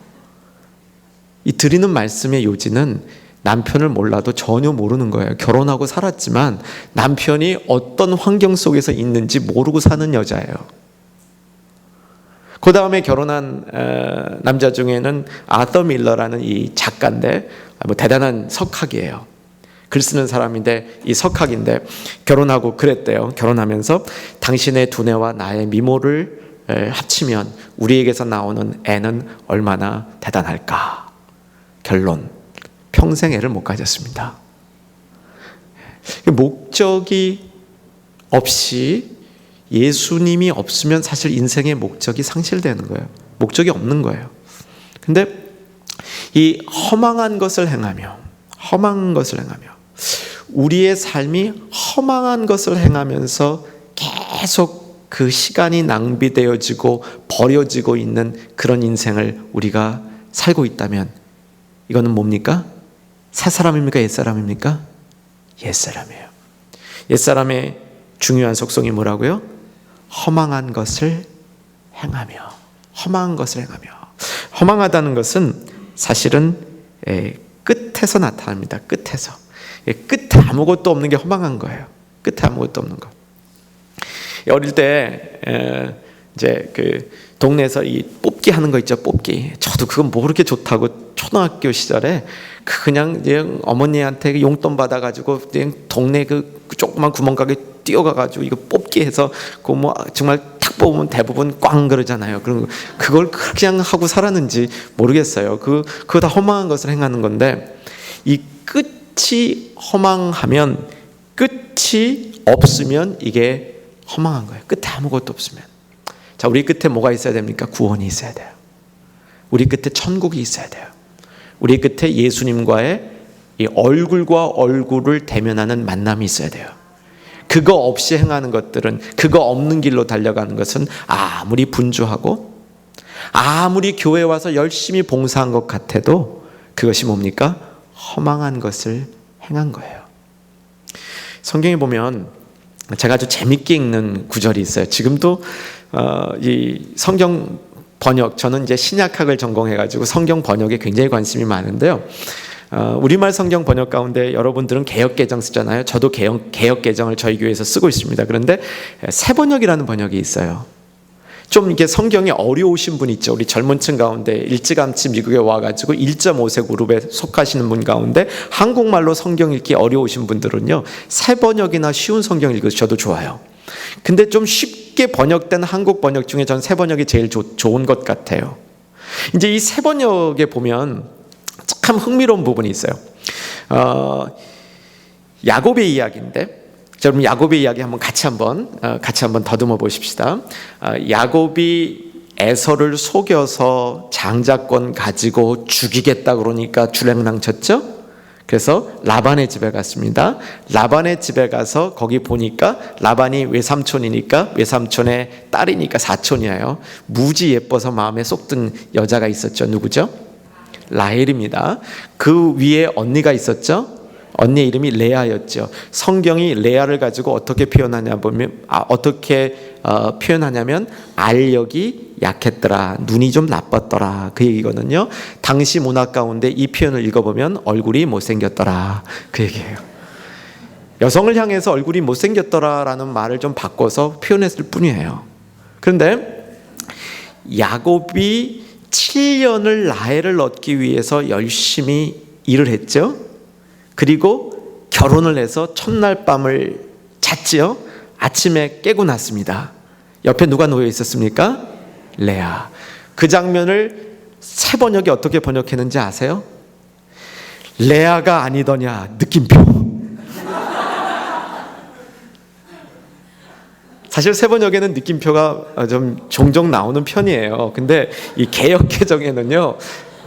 이 드리는 말씀의 요지는 남편을 몰라도 전혀 모르는 거예요. 결혼하고 살았지만 남편이 어떤 환경 속에서 있는지 모르고 사는 여자예요. 그 다음에 결혼한 남자 중에는 아더 밀러라는 이 작가인데, 뭐 대단한 석학이에요. 글 쓰는 사람인데 이 석학인데 결혼하고 그랬대요. 결혼하면서 당신의 두뇌와 나의 미모를 합치면 우리에게서 나오는 애는 얼마나 대단할까. 결론, 평생 애를 못 가졌습니다. 목적이 없이, 예수님이 없으면 사실 인생의 목적이 상실되는 거예요. 목적이 없는 거예요. 근데 이 허망한 것을 행하며 우리의 삶이 허망한 것을 행하면서 계속 그 시간이 낭비되어지고 버려지고 있는 그런 인생을 우리가 살고 있다면 이거는 뭡니까? 새사람입니까? 옛사람입니까? 옛사람이에요. 옛사람의 중요한 속성이 뭐라고요? 허망한 것을 행하며. 허망하다는 것은 사실은 끝에서 나타납니다. 끝에 아무것도 없는 게 허망한 거예요. 끝에 아무것도 없는 거. 어릴 때 이제 그 동네에서 이 뽑기 하는 거 있죠. 뽑기. 저도 그건 뭐 그렇게 좋다고 초등학교 시절에 그냥 어머니한테 용돈 받아가지고 그냥 동네 그 조그만 구멍가게 뛰어가가지고 이거 뽑기 해서 그 뭐 정말 탁 뽑으면 대부분 꽝 그러잖아요. 그럼 그걸 그냥 하고 살았는지 모르겠어요. 그거 다 허망한 것을 행하는 건데, 이 끝이 허망하면, 끝이 없으면 이게 허망한 거예요. 끝에 아무것도 없으면. 자, 우리 끝에 뭐가 있어야 됩니까? 구원이 있어야 돼요. 우리 끝에 천국이 있어야 돼요. 우리 끝에 예수님과의 이 얼굴과 얼굴을 대면하는 만남이 있어야 돼요. 그거 없이 행하는 것들은, 그거 없는 길로 달려가는 것은 아무리 분주하고 아무리 교회 와서 열심히 봉사한 것 같아도 그것이 뭡니까? 허망한 것을 행한 거예요. 성경에 보면 제가 아주 재밌게 읽는 구절이 있어요. 지금도 이 성경 번역, 저는 이제 신약학을 전공해가지고 성경 번역에 굉장히 관심이 많은데요. 우리말 성경 번역 가운데 여러분들은 개역개정 쓰잖아요. 저도 개역개정을 저희 교회에서 쓰고 있습니다. 그런데 새번역이라는 번역이 있어요. 좀 이게 성경이 어려우신 분 있죠. 우리 젊은 층 가운데 일찌감치 미국에 와가지고 1.5세 그룹에 속하시는 분 가운데 한국말로 성경 읽기 어려우신 분들은요, 새번역이나 쉬운 성경 읽으셔도 좋아요. 근데 좀 쉽게 번역된 한국 번역 중에 전 새번역이 제일 좋은 것 같아요. 이제 이 새번역에 보면 참 흥미로운 부분이 있어요. 야곱의 이야기인데, 자, 그럼 야곱의 이야기 같이 한번 더듬어 보십시다. 야곱이 에서를 속여서 장자권 가지고 죽이겠다 그러니까 주랭랑 쳤죠. 그래서 라반의 집에 갔습니다. 라반의 집에 가서 거기 보니까 라반이 외삼촌이니까, 외삼촌의 딸이니까 사촌이에요. 무지 예뻐서 마음에 쏙 든 여자가 있었죠. 누구죠? 라헬입니다. 그 위에 언니가 있었죠. 언니의 이름이 레아였죠. 성경이 레아를 가지고 어떻게 표현하냐면 알력이 약했더라, 눈이 좀 나빴더라, 그 얘기거든요. 당시 문화 가운데 이 표현을 읽어보면 얼굴이 못생겼더라, 그 얘기예요. 여성을 향해서 얼굴이 못생겼더라라는 말을 좀 바꿔서 표현했을 뿐이에요. 그런데 야곱이 7년을 라헬을 얻기 위해서 열심히 일을 했죠. 그리고 결혼을 해서 첫날 밤을 잤지요. 아침에 깨고 났습니다. 옆에 누가 놓여 있었습니까? 레아. 그 장면을 새 번역이 어떻게 번역했는지 아세요? 레아가 아니더냐, 느낌표. 사실 새 번역에는 느낌표가 좀 종종 나오는 편이에요. 근데 이 개역개정에는요,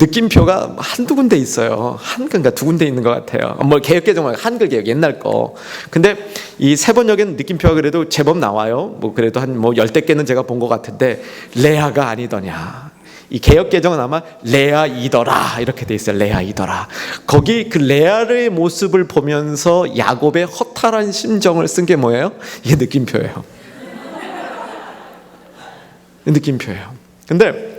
느낌표가 한두 군데 있어요. 그러니까 두 군데 있는 것 같아요. 뭐 개역개정은 한글개역 옛날 거. 근데 이 새 번역에는 느낌표가 그래도 제법 나와요. 뭐 그래도 한 10대 개는 제가 본 것 같은데, 레아가 아니더냐. 이 개역개정은 아마 레아이더라 이렇게 돼 있어요. 레아이더라. 거기 그 레아의 모습을 보면서 야곱의 허탈한 심정을 쓴 게 뭐예요? 이게 느낌표예요. 느낌표예요. 근데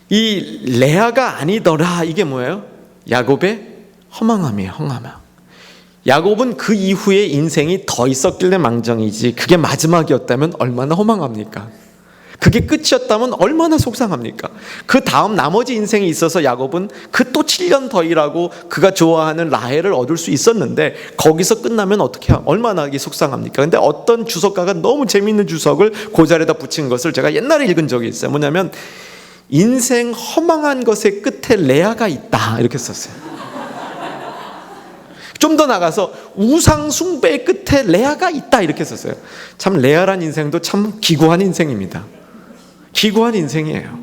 이 레아가 아니더라, 이게 뭐예요? 야곱의 허망함이에요. 허망함. 야곱은 그 이후에 인생이 더 있었길래 망정이지, 그게 마지막이었다면 얼마나 허망합니까? 그게 끝이었다면 얼마나 속상합니까? 그 다음 나머지 인생이 있어서 야곱은 그 또 7년 더 일하고 그가 좋아하는 라헬을 얻을 수 있었는데, 거기서 끝나면 어떻게 얼마나 속상합니까? 근데 어떤 주석가가 너무 재미있는 주석을 그 자리에다 붙인 것을 제가 옛날에 읽은 적이 있어요. 뭐냐면, 인생 허망한 것의 끝에 레아가 있다, 이렇게 썼어요. 좀 더 나가서 우상 숭배의 끝에 레아가 있다, 이렇게 썼어요. 참 레아란 인생도 참 기구한 인생입니다. 기구한 인생이에요.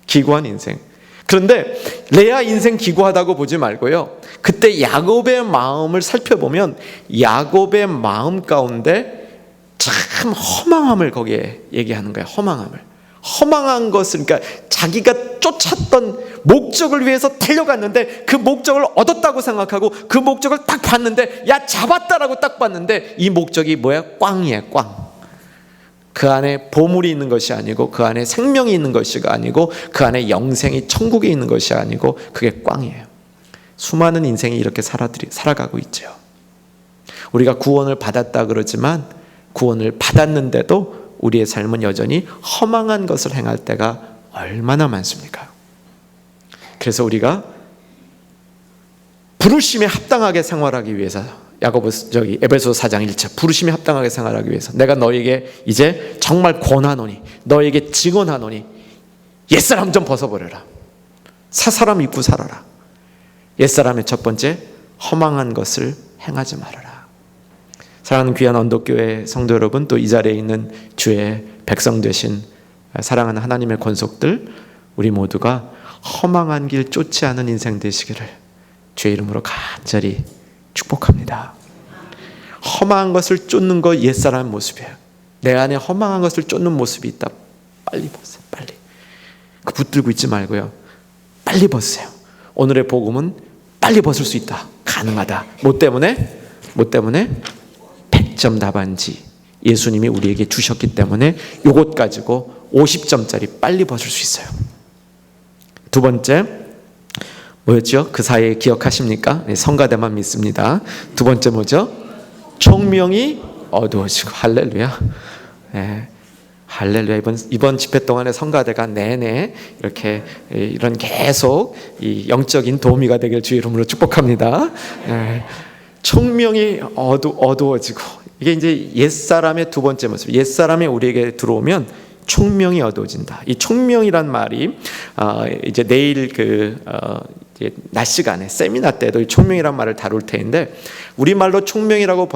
기구한 인생. 그런데 레아 인생 기구하다고 보지 말고요, 그때 야곱의 마음을 살펴보면 야곱의 마음 가운데 참 허망함을 거기에 얘기하는 거예요. 허망한 것을, 그러니까 자기가 쫓았던 목적을 위해서 달려갔는데 그 목적을 얻었다고 생각하고 그 목적을 딱 봤는데, 야 잡았다라고 딱 봤는데 이 목적이 뭐야? 꽝이에요. 꽝. 그 안에 보물이 있는 것이 아니고, 그 안에 생명이 있는 것이 아니고, 그 안에 영생이 천국에 있는 것이 아니고, 그게 꽝이에요. 수많은 인생이 이렇게 살아가고 있죠. 우리가 구원을 받았다 그러지만 구원을 받았는데도 우리의 삶은 여전히 허망한 것을 행할 때가 얼마나 많습니까? 그래서 우리가 부르심에 합당하게 생활하기 위해서 에베소 4장 1절 부르심에 합당하게 생활하기 위해서 내가 너에게 이제 정말 권하노니 너에게 증언하노니 옛사람 좀 벗어버려라. 새사람 입고 살아라. 옛사람의 첫 번째, 허망한 것을 행하지 말아라. 사랑하는 귀한 언덕교회 성도 여러분, 또 이 자리에 있는 주의 백성 되신 사랑하는 하나님의 권속들, 우리 모두가 허망한 길 쫓지 않은 인생 되시기를 주의 이름으로 간절히 축복합니다. 허망한 것을 쫓는 거 옛사람의 모습이에요. 내 안에 허망한 것을 쫓는 모습이 있다. 빨리 벗으세요. 빨리. 그 붙들고 있지 말고요. 빨리 벗으세요. 오늘의 복음은 빨리 벗을 수 있다. 가능하다. 뭐 때문에? 100점 답안지 예수님이 우리에게 주셨기 때문에 이것 가지고 50점짜리 빨리 벗을 수 있어요. 두 번째 뭐였죠? 그 사이에 기억하십니까? 성가대만 믿습니다. 두 번째 뭐죠? 총명이 어두워지고. 할렐루야. 네. 할렐루야. 이번 집회 동안에 성가대가 내내 이렇게 이런 계속 이 영적인 도우미가 되길 주의 이름으로 축복합니다. 네. 총명이 어두워지고, 이게 이제 옛사람의 두 번째 모습. 옛사람이 우리에게 들어오면 총명이 어두워진다. 이 총명이란 말이 이제 내일 낮 시간에 세미나 때도 이 총명이란 말을 다룰 텐데, 우리말로 총명이라고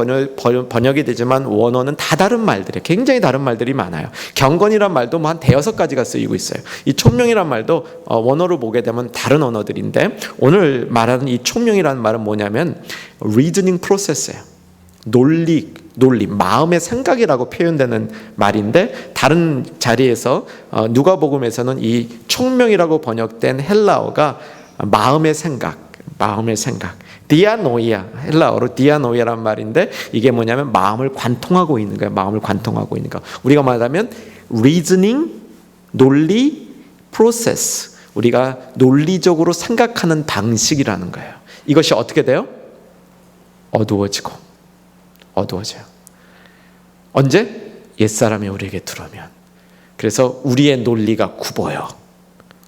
번역이 되지만 원어는 다 다른 말들이, 굉장히 다른 말들이 많아요. 경건이란 말도 뭐 한 대여섯 가지가 쓰이고 있어요. 이 총명이란 말도 원어로 보게 되면 다른 언어들인데, 오늘 말하는 이 총명이라는 말은 뭐냐면 reasoning process예요. 논리, 마음의 생각이라고 표현되는 말인데, 다른 자리에서 누가복음에서는 이 총명이라고 번역된 헬라어가 마음의 생각, 디아노이아, 헬라어로 디아노이아란 말인데, 이게 뭐냐면 마음을 관통하고 있는 거예요. 마음을 관통하고 있는 거. 우리가 말하면 reasoning, 논리, process, 우리가 논리적으로 생각하는 방식이라는 거예요. 이것이 어떻게 돼요? 어두워져요. 언제? 옛사람이 우리에게 들어오면. 그래서 우리의 논리가 굽어요.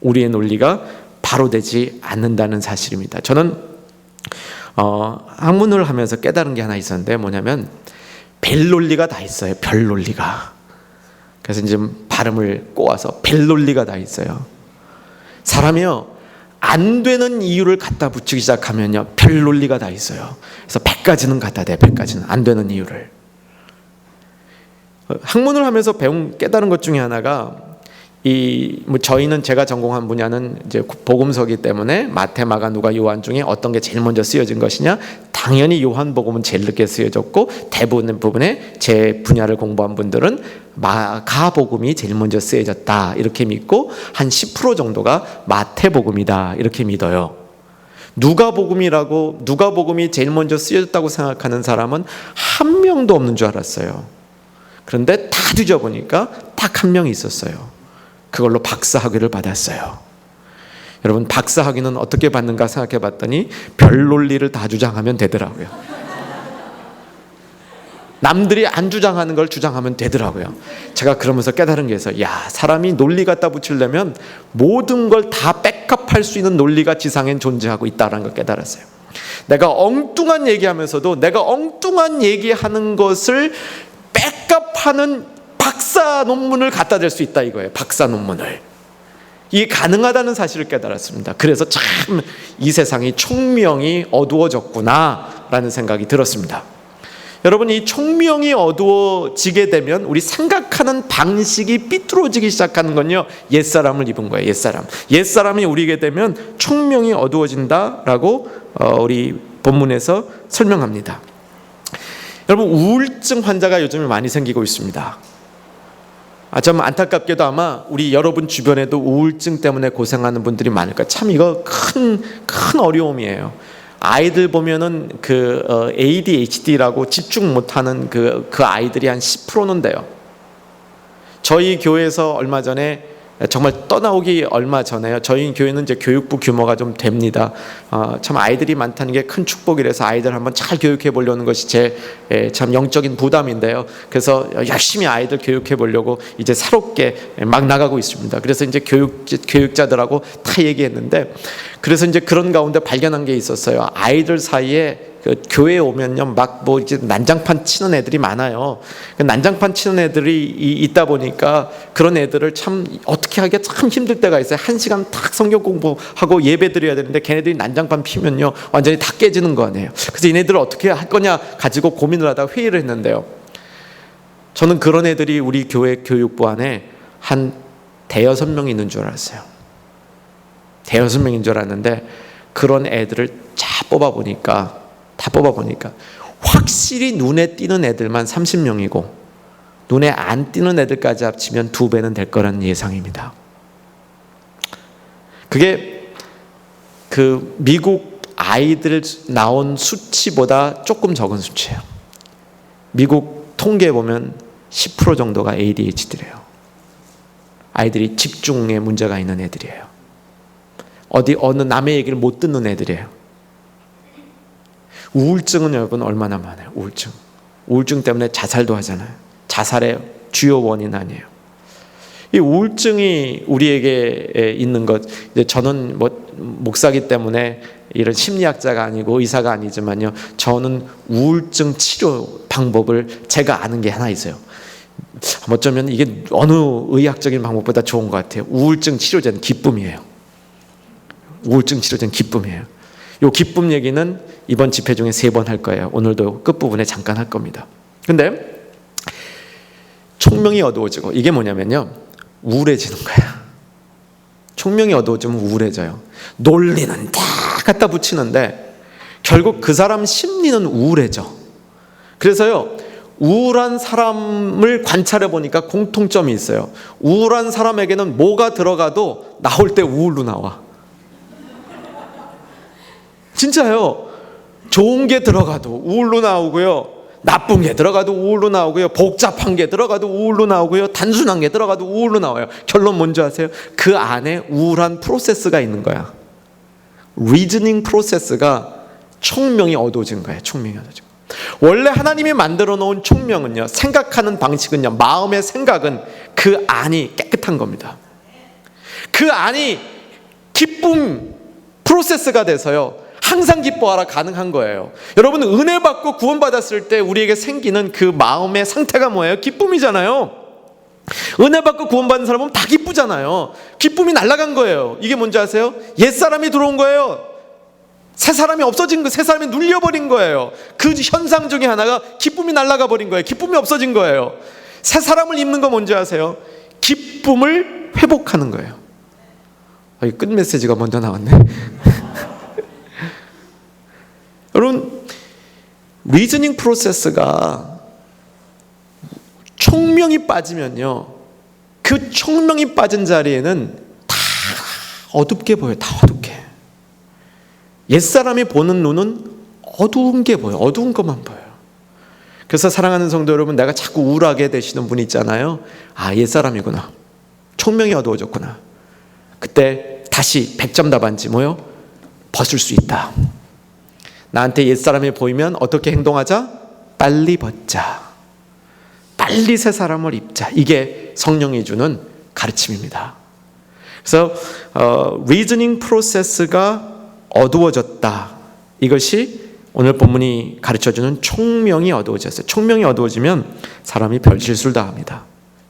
우리의 논리가 바로 되지 않는다는 사실입니다. 저는 학문을 하면서 깨달은 게 하나 있었는데, 뭐냐면 별 논리가 다 있어요. 별 논리가. 그래서 이제 발음을 꼬아서 별 논리가 다 있어요. 사람이요, 안 되는 이유를 갖다 붙이기 시작하면요, 별 논리가 다 있어요. 그래서 100가지는 갖다 대. 100가지는 안 되는 이유를. 학문을 하면서 깨달은 것 중에 하나가, 저희는 제가 전공한 분야는 이제 복음서기 때문에 마태, 마가, 누가, 요한 중에 어떤 게 제일 먼저 쓰여진 것이냐? 당연히 요한복음은 제일 늦게 쓰여졌고, 대부분 부분에 제 분야를 공부한 분들은 마가복음이 제일 먼저 쓰여졌다 이렇게 믿고, 한 10% 정도가 마태복음이다 이렇게 믿어요. 누가복음이 제일 먼저 쓰여졌다고 생각하는 사람은 한 명도 없는 줄 알았어요. 그런데 다 뒤져보니까 딱 한 명이 있었어요. 그걸로 박사학위를 받았어요. 여러분, 박사학위는 어떻게 받는가 생각해 봤더니 별 논리를 다 주장하면 되더라고요. 남들이 안 주장하는 걸 주장하면 되더라고요. 제가 그러면서 깨달은 게 있어요. 사람이 논리 갖다 붙이려면 모든 걸 다 백업할 수 있는 논리가 지상엔 존재하고 있다는 걸 깨달았어요. 내가 엉뚱한 얘기하면서도 내가 엉뚱한 얘기하는 것을 백업하는 박사 논문을 갖다 댈 수 있다 이거예요. 박사 논문을. 이게 가능하다는 사실을 깨달았습니다. 그래서 참 이 세상이 총명이 어두워졌구나 라는 생각이 들었습니다. 여러분, 이 총명이 어두워지게 되면 우리 생각하는 방식이 삐뚤어지기 시작하는 건요, 옛사람을 입은 거예요. 옛사람이 우리게 되면 총명이 어두워진다라고 우리 본문에서 설명합니다. 여러분, 우울증 환자가 요즘에 많이 생기고 있습니다. 좀 안타깝게도 아마 우리 여러분 주변에도 우울증 때문에 고생하는 분들이 많을 거예요. 참 이거 큰 어려움이에요. 아이들 보면은 ADHD라고 집중 못하는 그 아이들이 한 10%는 돼요. 저희 교회에서 얼마 전에, 정말 떠나오기 얼마 전에요, 저희 교회는 이제 교육부 규모가 좀 됩니다. 참 아이들이 많다는 게 큰 축복이라서 아이들 한번 잘 교육해 보려는 것이 제 참 영적인 부담인데요. 그래서 열심히 아이들 교육해 보려고 이제 새롭게 막 나가고 있습니다. 그래서 이제 교육자들하고 다 얘기했는데, 그래서 이제 그런 가운데 발견한 게 있었어요. 아이들 사이에 그 교회에 오면요 막 뭐 이제 난장판 치는 애들이 많아요. 그 난장판 치는 애들이 있다 보니까 그런 애들을 참 어떻게 하기가 참 힘들 때가 있어요. 1시간 딱 성경 공부하고 예배 드려야 되는데 걔네들이 난장판 피면요 완전히 다 깨지는 거 아니에요. 그래서 얘네들을 어떻게 할 거냐 가지고 고민을 하다가 회의를 했는데요. 저는 그런 애들이 우리 교회 교육부 안에 한 대여섯 명 있는 줄 알았어요. 대여섯 명인 줄 알았는데 그런 애들을 다 뽑아보니까 확실히 눈에 띄는 애들만 30명이고 눈에 안 띄는 애들까지 합치면 2배는 될 거라는 예상입니다. 그게 그 미국 아이들 나온 수치보다 조금 적은 수치예요. 미국 통계에 보면 10% 정도가 ADHD래요. 아이들이 집중에 문제가 있는 애들이에요. 어느 남의 얘기를 못 듣는 애들이에요. 우울증은 여러분 얼마나 많아요. 우울증 때문에 자살도 하잖아요. 자살의 주요 원인 아니에요. 이 우울증이 우리에게 있는 것, 저는 뭐 목사기 때문에 이런 심리학자가 아니고 의사가 아니지만요, 저는 우울증 치료 방법을 제가 아는 게 하나 있어요. 어쩌면 이게 어느 의학적인 방법보다 좋은 것 같아요. 우울증 치료제는 기쁨이에요. 우울증 치료제는 기쁨이에요. 이 기쁨 얘기는 이번 집회 중에 3번 할 거예요. 오늘도 끝부분에 잠깐 할 겁니다. 근데 총명이 어두워지고, 이게 뭐냐면요, 우울해지는 거야. 총명이 어두워지면 우울해져요. 논리는 다 갖다 붙이는데 결국 그 사람 심리는 우울해져. 그래서요, 우울한 사람을 관찰해 보니까 공통점이 있어요. 우울한 사람에게는 뭐가 들어가도 나올 때 우울로 나와. 진짜요. 좋은 게 들어가도 우울로 나오고요, 나쁜 게 들어가도 우울로 나오고요, 복잡한 게 들어가도 우울로 나오고요, 단순한 게 들어가도 우울로 나와요. 결론 뭔지 아세요? 그 안에 우울한 프로세스가 있는 거야. 리즈닝 프로세스가 총명이 어두워진 거예요. 총명이 어두워진 거예요. 원래 하나님이 만들어 놓은 총명은요, 생각하는 방식은요, 마음의 생각은 그 안이 깨끗한 겁니다. 그 안이 기쁨 프로세스가 돼서요, 항상 기뻐하라 가능한 거예요. 여러분, 은혜 받고 구원받았을 때 우리에게 생기는 그 마음의 상태가 뭐예요? 기쁨이잖아요. 은혜 받고 구원받은 사람은 다 기쁘잖아요. 기쁨이 날아간 거예요. 이게 뭔지 아세요? 옛사람이 들어온 거예요. 새 사람이 없어진 거, 새 사람이 눌려버린 거예요. 그 현상 중에 하나가 기쁨이 날아가 버린 거예요. 기쁨이 없어진 거예요. 새 사람을 입는 거 뭔지 아세요? 기쁨을 회복하는 거예요. 끝 메시지가 먼저 나왔네. 여러분, 리즈닝 프로세스가 총명이 빠지면요, 그 총명이 빠진 자리에는 다 어둡게 보여요. 다 어둡게. 옛사람이 보는 눈은 어두운 게 보여요. 어두운 것만 보여요. 그래서 사랑하는 성도 여러분, 내가 자꾸 우울하게 되시는 분 있잖아요. 아, 옛사람이구나. 총명이 어두워졌구나. 그때 다시 100점 답안지 뭐요? 벗을 수 있다. 나한테 옛사람이 보이면 어떻게 행동하자? 빨리 벗자. 빨리 새 사람을 입자. 이게 성령이 주는 가르침입니다. 그래서 리즈닝 프로세스가 어두워졌다. 이것이 오늘 본문이 가르쳐주는 총명이 어두워졌어요. 총명이 어두워지면 사람이 별실수를 다합니다.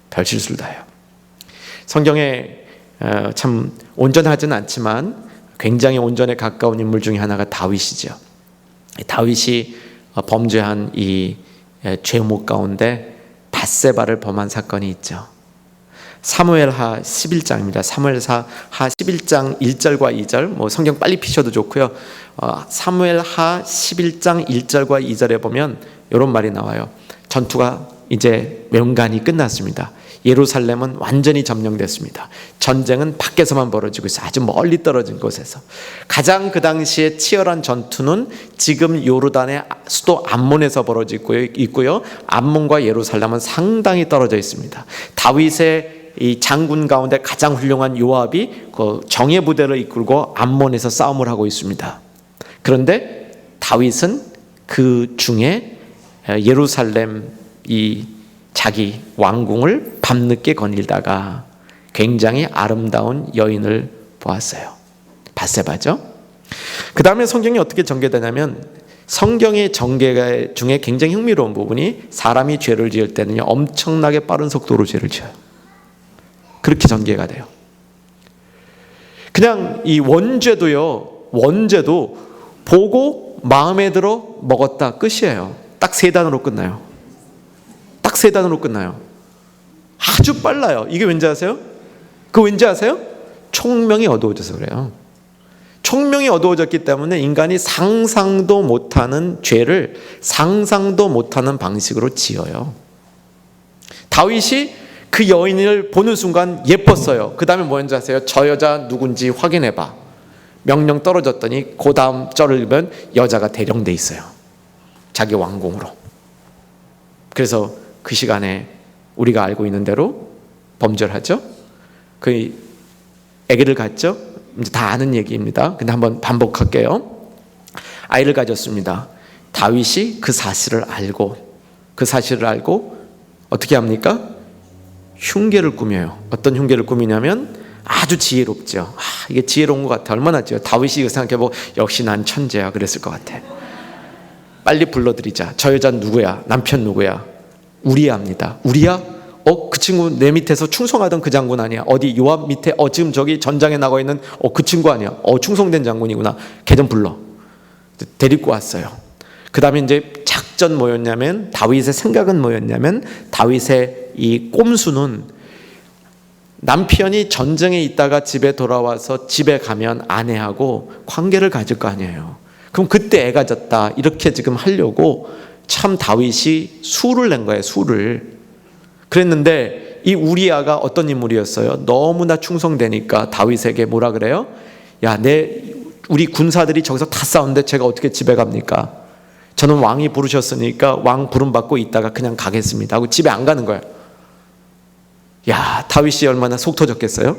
별실수를 다해요. 성경에 참 온전하지는 않지만 굉장히 온전에 가까운 인물 중에 하나가 다윗이죠. 다윗이 범죄한 이 죄목 가운데 밧세바를 범한 사건이 있죠. 사무엘하 11장입니다. 사무엘하 11장 1절과 2절, 뭐 성경 빨리 피셔도 좋고요. 사무엘하 11장 1절과 2절에 보면 이런 말이 나와요. 전투가 이제 명간이 끝났습니다. 예루살렘은 완전히 점령됐습니다. 전쟁은 밖에서만 벌어지고 있어요. 아주 멀리 떨어진 곳에서. 가장 그 당시에 치열한 전투는 지금 요르단의 수도 암몬에서 벌어지고 있고요. 암몬과 예루살렘은 상당히 떨어져 있습니다. 다윗의 이 장군 가운데 가장 훌륭한 요압이 그 정예 부대를 이끌고 암몬에서 싸움을 하고 있습니다. 그런데 다윗은 그 중에 예루살렘 이 자기 왕궁을 밤늦게 거닐다가 굉장히 아름다운 여인을 보았어요. 밧세바죠. 그 다음에 성경이 어떻게 전개되냐면 성경의 전개 중에 굉장히 흥미로운 부분이 사람이 죄를 지을 때는요, 엄청나게 빠른 속도로 죄를 지어요. 그렇게 전개가 돼요. 그냥 이 원죄도 보고 마음에 들어 먹었다 끝이에요. 딱 3단으로 끝나요. 딱 3단으로 끝나요. 아주 빨라요. 이게 왠지 아세요? 왠지 아세요? 총명이 어두워져서 그래요. 총명이 어두워졌기 때문에 인간이 상상도 못하는 죄를 상상도 못하는 방식으로 지어요. 다윗이 그 여인을 보는 순간 예뻤어요. 그 다음에 뭐였는지 아세요? 저 여자 누군지 확인해봐. 명령 떨어졌더니 그 다음 절을 읽으면 여자가 대령돼 있어요. 자기 왕궁으로. 그래서 그 시간에 우리가 알고 있는 대로 범죄를 하죠. 그 아기를 갖죠. 이제 다 아는 얘기입니다. 근데 한번 반복할게요. 아이를 가졌습니다. 다윗이 그 사실을 알고 어떻게 합니까? 흉계를 꾸며요. 어떤 흉계를 꾸미냐면 아주 지혜롭죠. 이게 지혜로운 것 같아. 얼마나 지혜로워. 다윗이 이거 생각해보고 역시 난 천재야 그랬을 것 같아. 빨리 불러드리자. 저 여자는 누구야? 남편 누구야? 우리야입니다. 우리야? 그 친구 내 밑에서 충성하던 그 장군 아니야? 어디 요압 밑에 지금 저기 전장에 나가 있는 그 친구 아니야? 충성된 장군이구나. 걔 좀 불러. 데리고 왔어요. 그 다음에 이제 작전 뭐였냐면, 다윗의 생각은 뭐였냐면, 다윗의 이 꼼수는 남편이 전쟁에 있다가 집에 돌아와서 집에 가면 아내하고 관계를 가질 거 아니에요. 그럼 그때 애가 졌다 이렇게 지금 하려고 참 다윗이 수를 낸 거예요. 수를. 그랬는데 이 우리아가 어떤 인물이었어요? 너무나 충성되니까 다윗에게 뭐라 그래요? 야, 우리 군사들이 저기서 다 싸우는데 제가 어떻게 집에 갑니까? 저는 왕이 부르셨으니까 왕 부름 받고 있다가 그냥 가겠습니다 하고 집에 안 가는 거예요. 야, 다윗이 얼마나 속 터졌겠어요?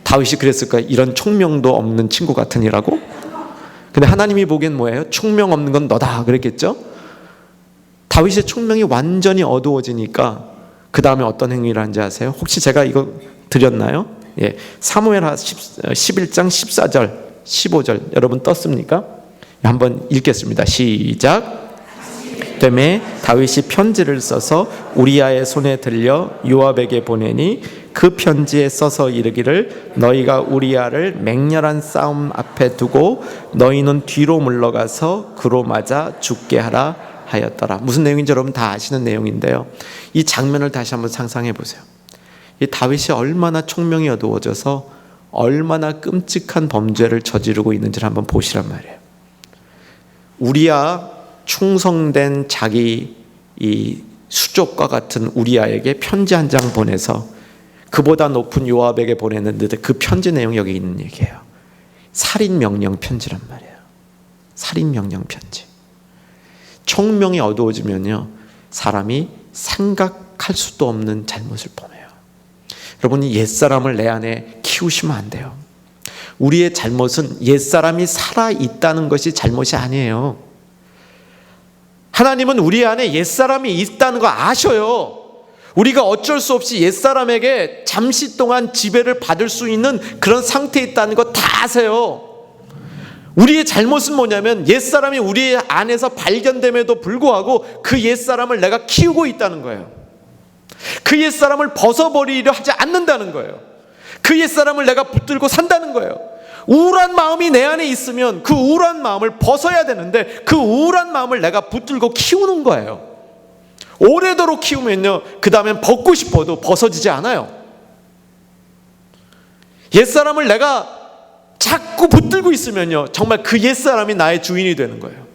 다윗이 그랬을까? 이런 총명도 없는 친구 같으니라고? 근데 하나님이 보기엔 뭐예요? 총명 없는 건 너다 그랬겠죠? 다윗의 총명이 완전히 어두워지니까 그 다음에 어떤 행위를 한지 아세요? 혹시 제가 이거 드렸나요? 예, 사무엘하 11장 14절 15절 여러분 떴습니까? 한번 읽겠습니다. 시작. 때문에 다윗이 편지를 써서 우리아의 손에 들려 요압에게 보내니 그 편지에 써서 이르기를 너희가 우리아를 맹렬한 싸움 앞에 두고 너희는 뒤로 물러가서 그로 맞아 죽게 하라 하였더라. 무슨 내용인지 여러분 다 아시는 내용인데요. 이 장면을 다시 한번 상상해 보세요. 이 다윗이 얼마나 총명이 어두워져서 얼마나 끔찍한 범죄를 저지르고 있는지를 한번 보시란 말이에요. 우리아, 충성된 자기 이 수족과 같은 우리아에게 편지 한 장 보내서 그보다 높은 요압에게 보냈는데 그 편지 내용이 여기 있는 얘기예요. 살인 명령 편지란 말이에요. 살인 명령 편지. 총명이 어두워지면요, 사람이 생각할 수도 없는 잘못을 범해요. 여러분이 옛사람을 내 안에 키우시면 안 돼요. 우리의 잘못은 옛사람이 살아있다는 것이 잘못이 아니에요. 하나님은 우리 안에 옛사람이 있다는 거 아셔요. 우리가 어쩔 수 없이 옛사람에게 잠시 동안 지배를 받을 수 있는 그런 상태에 있다는 거 다 아세요. 우리의 잘못은 뭐냐면 옛사람이 우리 안에서 발견됨에도 불구하고 그 옛사람을 내가 키우고 있다는 거예요. 그 옛사람을 벗어버리려 하지 않는다는 거예요. 그 옛사람을 내가 붙들고 산다는 거예요. 우울한 마음이 내 안에 있으면 그 우울한 마음을 벗어야 되는데 그 우울한 마음을 내가 붙들고 키우는 거예요. 오래도록 키우면요, 그 다음엔 벗고 싶어도 벗어지지 않아요. 옛사람을 내가 자꾸 붙들고 있으면요, 정말 그 옛사람이 나의 주인이 되는 거예요.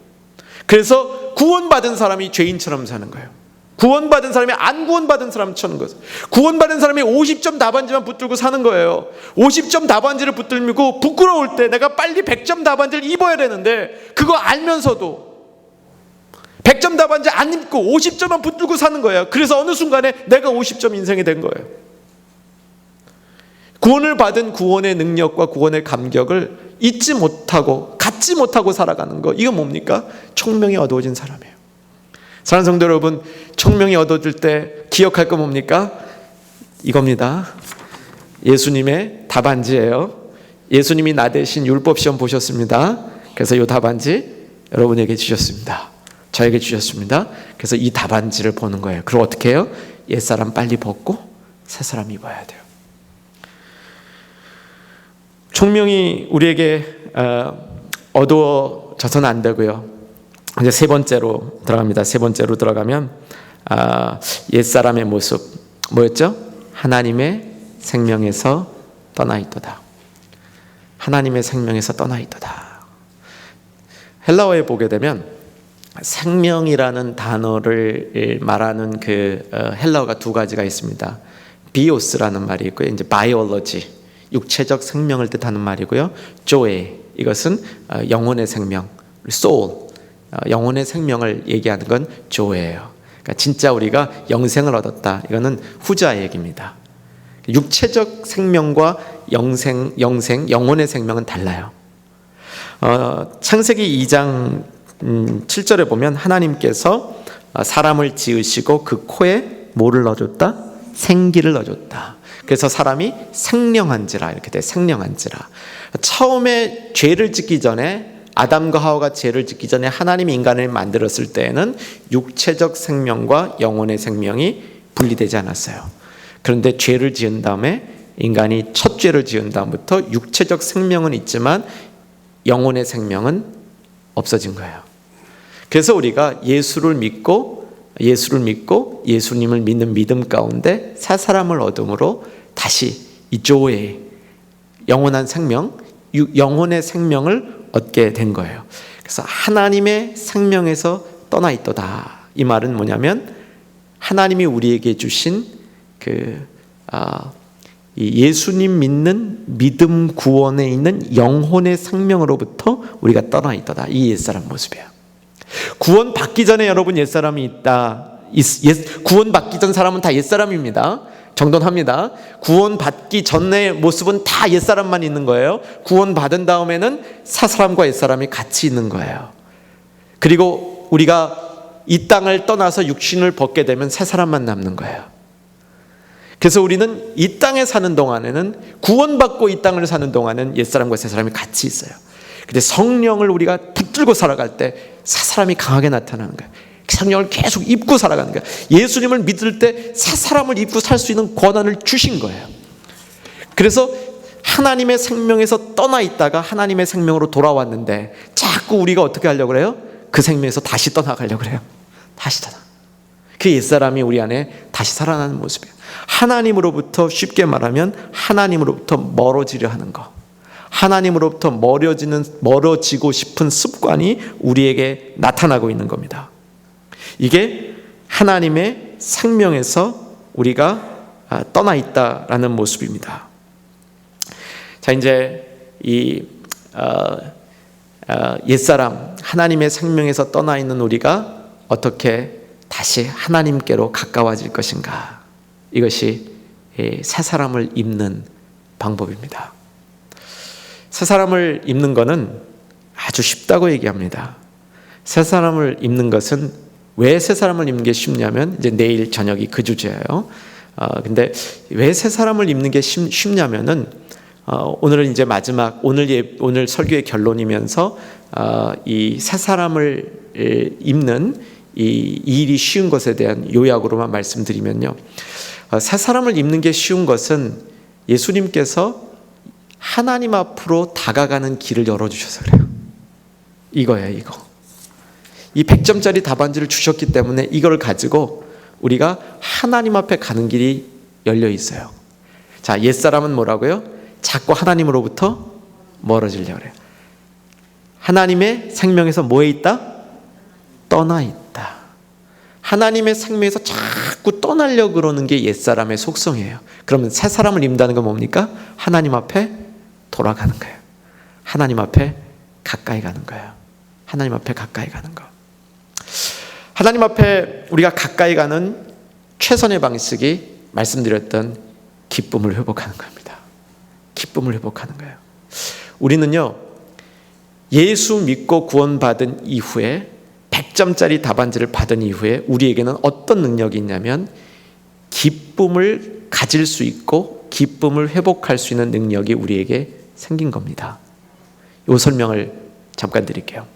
그래서 구원받은 사람이 죄인처럼 사는 거예요. 구원받은 사람이 안 구원받은 사람처럼 거예요. 구원받은 사람이 50점 답안지만 붙들고 사는 거예요. 50점 답안지를 붙들고 부끄러울 때 내가 빨리 100점 답안지를 입어야 되는데 그거 알면서도 100점 답안지 안 입고 50점만 붙들고 사는 거예요. 그래서 어느 순간에 내가 50점 인생이 된 거예요. 구원을 받은 구원의 능력과 구원의 감격을 잊지 못하고 갖지 못하고 살아가는 거, 이거 뭡니까? 총명이 어두워진 사람이에요. 사랑하는 성도 여러분, 총명이 어두워질 때 기억할 거 뭡니까? 이겁니다. 예수님의 답안지예요. 예수님이 나 대신 율법 시험 보셨습니다. 그래서 이 답안지 여러분에게 주셨습니다. 저에게 주셨습니다. 그래서 이 답안지를 보는 거예요. 그럼 어떻게 해요? 옛사람 빨리 벗고 새 사람 입어야 돼요. 총명이 우리에게 어두워져서는 안 되고요. 이제 세 번째로 들어갑니다. 세 번째로 들어가면 옛사람의 모습 뭐였죠? 하나님의 생명에서 떠나 있도다. 하나님의 생명에서 떠나 있도다. 헬라어에 보게 되면 생명이라는 단어를 말하는 그 헬라어가 두 가지가 있습니다. 비오스라는 말이 있고요. 이제 바이올로지, 육체적 생명을 뜻하는 말이고요. 조에, 이것은 영혼의 생명, 소울, 영혼의 생명을 얘기하는 건 조예요. 그러니까 진짜 우리가 영생을 얻었다. 이거는 후자 얘기입니다. 육체적 생명과 영혼의 생명은 달라요. 창세기 2장 7절에 보면 하나님께서 사람을 지으시고 그 코에 뭐를 넣어줬다? 생기를 넣어줬다. 그래서 사람이 생령한지라 이렇게 돼. 생령한지라. 처음에 죄를 짓기 전에 아담과 하와가 죄를 짓기 전에 하나님이 인간을 만들었을 때에는 육체적 생명과 영혼의 생명이 분리되지 않았어요. 그런데 죄를 지은 다음에 인간이 첫 죄를 지은 다음부터 육체적 생명은 있지만 영혼의 생명은 없어진 거예요. 그래서 우리가 예수를 믿고 예수님을 믿는 믿음 가운데 새 사람을 얻음으로 다시 이 조의 영원한 생명, 영혼의 생명을 얻게 된 거예요. 그래서 하나님의 생명에서 떠나 있도다. 이 말은 뭐냐면 하나님이 우리에게 주신 이 예수님 믿는 믿음 구원에 있는 영혼의 생명으로부터 우리가 떠나 있도다. 이 옛사람 모습이에요. 구원 받기 전에 여러분 옛사람이 있다. 구원 받기 전 사람은 다 옛사람입니다. 정돈합니다. 구원 받기 전의 모습은 다 옛사람만 있는 거예요. 구원 받은 다음에는 새 사람과 옛사람이 같이 있는 거예요. 그리고 우리가 이 땅을 떠나서 육신을 벗게 되면 새 사람만 남는 거예요. 그래서 우리는 이 땅에 사는 동안에는 구원받고 이 땅을 사는 동안은 옛사람과 새 사람이 같이 있어요. 근데 성령을 우리가 붙들고 살아갈 때 새 사람이 강하게 나타나는 거예요. 성령을 계속 입고 살아가는 거예요. 예수님을 믿을 때 새 사람을 입고 살 수 있는 권한을 주신 거예요. 그래서 하나님의 생명에서 떠나 있다가 하나님의 생명으로 돌아왔는데 자꾸 우리가 어떻게 하려고 그래요? 그 생명에서 다시 떠나가려고 그래요. 다시 떠나. 그 옛사람이 우리 안에 다시 살아나는 모습이에요. 하나님으로부터 쉽게 말하면 하나님으로부터 멀어지려 하는 거. 하나님으로부터 멀어지고 싶은 습관이 우리에게 나타나고 있는 겁니다. 이게 하나님의 생명에서 우리가 떠나 있다라는 모습입니다. 자, 이제 이 옛사람 하나님의 생명에서 떠나 있는 우리가 어떻게 다시 하나님께로 가까워질 것인가? 이것이 새 사람을 입는 방법입니다. 새 사람을 입는 것은 아주 쉽다고 얘기합니다. 새 사람을 입는 것은 왜 새 사람을 입는 게 쉽냐면 이제 내일 저녁이 그 주제예요. 근데 왜 새 사람을 입는 게 쉽냐면은 오늘은 이제 마지막 오늘 설교의 결론이면서 이 새 사람을 입는 이 일이 쉬운 것에 대한 요약으로만 말씀드리면요. 새 사람을 입는 게 쉬운 것은 예수님께서 하나님 앞으로 다가가는 길을 열어주셔서 그래요. 이거예요, 이거. 이 100점짜리 답안지를 주셨기 때문에 이걸 가지고 우리가 하나님 앞에 가는 길이 열려 있어요. 자, 옛사람은 뭐라고요? 자꾸 하나님으로부터 멀어지려고 그래요. 하나님의 생명에서 뭐에 있다? 떠나 있다. 하나님의 생명에서 자꾸 떠나려고 그러는 게 옛사람의 속성이에요. 그러면 새 사람을 입는다는 건 뭡니까? 하나님 앞에 돌아가는 거예요. 하나님 앞에 가까이 가는 거예요. 하나님 앞에 가까이 가는 거. 하나님 앞에 우리가 가까이 가는 최선의 방식이 말씀드렸던 기쁨을 회복하는 겁니다. 기쁨을 회복하는 거예요. 우리는요, 예수 믿고 구원받은 이후에 100점짜리 답안지를 받은 이후에 우리에게는 어떤 능력이 있냐면 기쁨을 가질 수 있고 기쁨을 회복할 수 있는 능력이 우리에게 생긴 겁니다. 이 설명을 잠깐 드릴게요.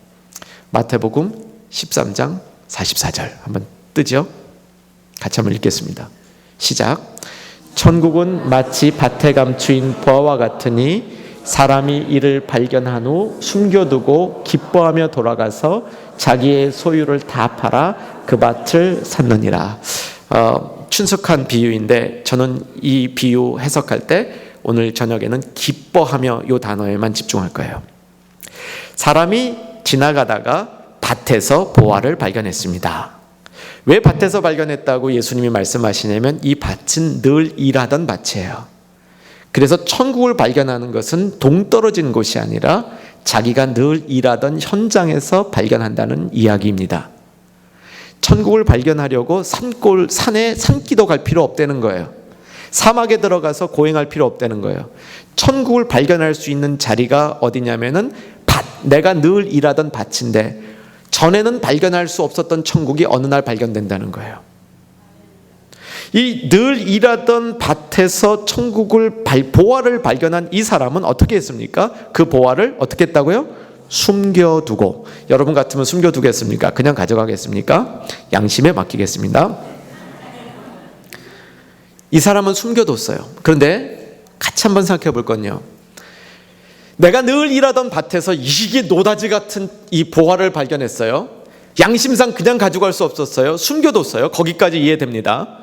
마태복음 13장 44절 한번 뜨죠? 같이 한번 읽겠습니다. 시작. 천국은 마치 밭에 감추인 보화와 같으니 사람이 이를 발견한 후 숨겨두고 기뻐하며 돌아가서 자기의 소유를 다 팔아 그 밭을 샀느니라. 춘숙한 비유인데 저는 이 비유 해석할 때 오늘 저녁에는 기뻐하며 이 단어에만 집중할 거예요. 사람이 지나가다가 밭에서 보화를 발견했습니다. 왜 밭에서 발견했다고 예수님이 말씀하시냐면 이 밭은 늘 일하던 밭이에요. 그래서 천국을 발견하는 것은 동떨어진 곳이 아니라 자기가 늘 일하던 현장에서 발견한다는 이야기입니다. 천국을 발견하려고 산에 산기도 갈 필요 없다는 거예요. 사막에 들어가서 고행할 필요 없다는 거예요. 천국을 발견할 수 있는 자리가 어디냐면은 밭, 내가 늘 일하던 밭인데 전에는 발견할 수 없었던 천국이 어느 날 발견된다는 거예요. 이 늘 일하던 밭에서 천국을 보화를 발견한 이 사람은 어떻게 했습니까? 그 보화를 어떻게 했다고요? 숨겨두고. 여러분 같으면 숨겨두겠습니까? 그냥 가져가겠습니까? 양심에 맡기겠습니다. 이 사람은 숨겨뒀어요. 그런데 같이 한번 생각해 볼 건요. 내가 늘 일하던 밭에서 이게 노다지 같은 이 보화를 발견했어요. 양심상 그냥 가져갈 수 없었어요. 숨겨뒀어요. 거기까지 이해됩니다.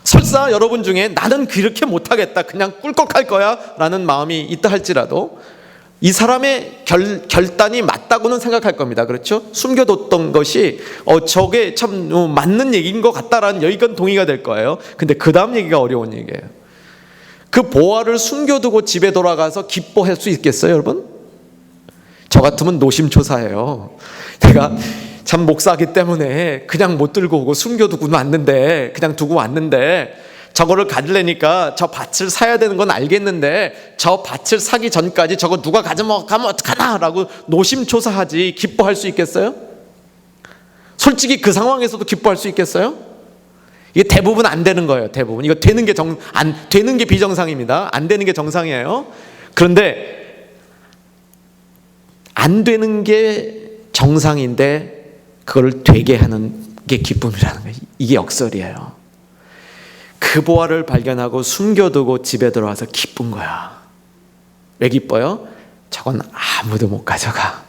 설사 여러분 중에 나는 그렇게 못하겠다, 그냥 꿀꺽할 거야 라는 마음이 있다 할지라도 이 사람의 결단이 맞다고는 생각할 겁니다. 그렇죠? 숨겨뒀던 것이 저게 참 맞는 얘기인 것 같다라는 여기까지 동의가 될 거예요. 근데 그 다음 얘기가 어려운 얘기예요. 그 보화를 숨겨두고 집에 돌아가서 기뻐할 수 있겠어요, 여러분? 저 같으면 노심초사해요. 내가 참 목사기 때문에 그냥 못 들고 오고 숨겨두고 왔는데, 그냥 두고 왔는데 저거를 가지려니까 저 밭을 사야 되는 건 알겠는데 저 밭을 사기 전까지 저거 누가 가면 어떡하나 라고 노심초사하지 기뻐할 수 있겠어요? 솔직히 그 상황에서도 기뻐할 수 있겠어요? 이게 대부분 안 되는 거예요. 대부분 이거 되는 게 안 되는 게 비정상입니다. 안 되는 게 정상이에요. 그런데 안 되는 게 정상인데 그걸 되게 하는 게 기쁨이라는 거예요. 이게 역설이에요. 그 보화를 발견하고 숨겨두고 집에 들어와서 기쁜 거야. 왜 기뻐요? 저건 아무도 못 가져가.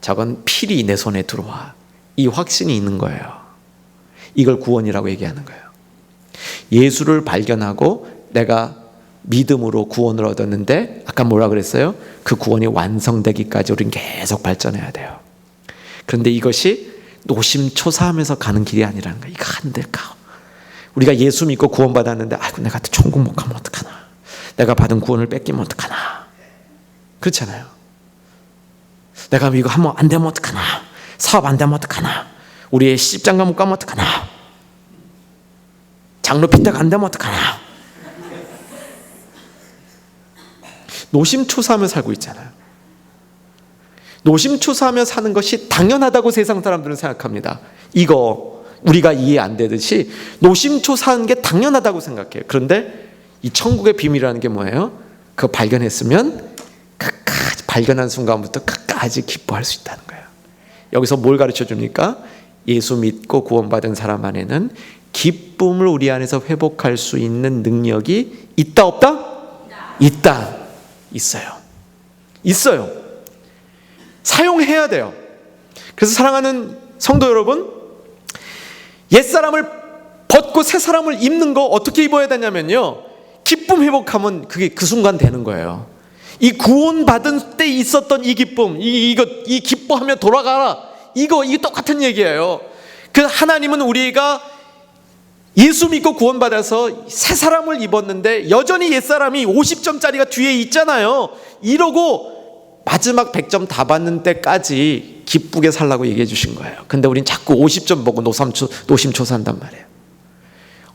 저건 필히 내 손에 들어와. 이 확신이 있는 거예요. 이걸 구원이라고 얘기하는 거예요. 예수를 발견하고 내가 믿음으로 구원을 얻었는데 아까 뭐라 그랬어요? 그 구원이 완성되기까지 우리는 계속 발전해야 돼요. 그런데 이것이 노심초사하면서 가는 길이 아니라는 거예요. 이거 안 될까? 우리가 예수 믿고 구원받았는데 아이고 내가 천국 못 가면 어떡하나, 내가 받은 구원을 뺏기면 어떡하나, 그렇잖아요. 내가 이거 하면 안 되면 어떡하나, 사업 안 되면 어떡하나, 우리의 시집장가 못 가면 어떡하나, 장로 핀다가 안 되면 어떡하나. 노심초사하며 살고 있잖아요. 노심초사하며 사는 것이 당연하다고 세상 사람들은 생각합니다. 이거 우리가 이해 안 되듯이 노심초사하는 게 당연하다고 생각해요. 그런데 이 천국의 비밀이라는 게 뭐예요? 그거 발견했으면 끝까지, 발견한 순간부터 끝까지 기뻐할 수 있다는 거예요. 여기서 뭘 가르쳐 줍니까? 예수 믿고 구원받은 사람 안에는 기쁨을 우리 안에서 회복할 수 있는 능력이 있다 없다? 있다. 있어요. 있어요. 사용해야 돼요. 그래서 사랑하는 성도 여러분, 옛사람을 벗고 새사람을 입는 거 어떻게 입어야 되냐면요, 기쁨 회복하면 그게 그 순간 되는 거예요. 이 구원받은 때 있었던 이 기쁨, 이 기뻐하며 돌아가라, 이거 똑같은 얘기예요. 그 하나님은 우리가 예수 믿고 구원받아서 새 사람을 입었는데 여전히 옛사람이 50점짜리가 뒤에 있잖아요. 이러고 마지막 100점 다 받는 때까지 기쁘게 살라고 얘기해 주신 거예요. 근데 우린 자꾸 50점 보고 노심초사한단 말이에요.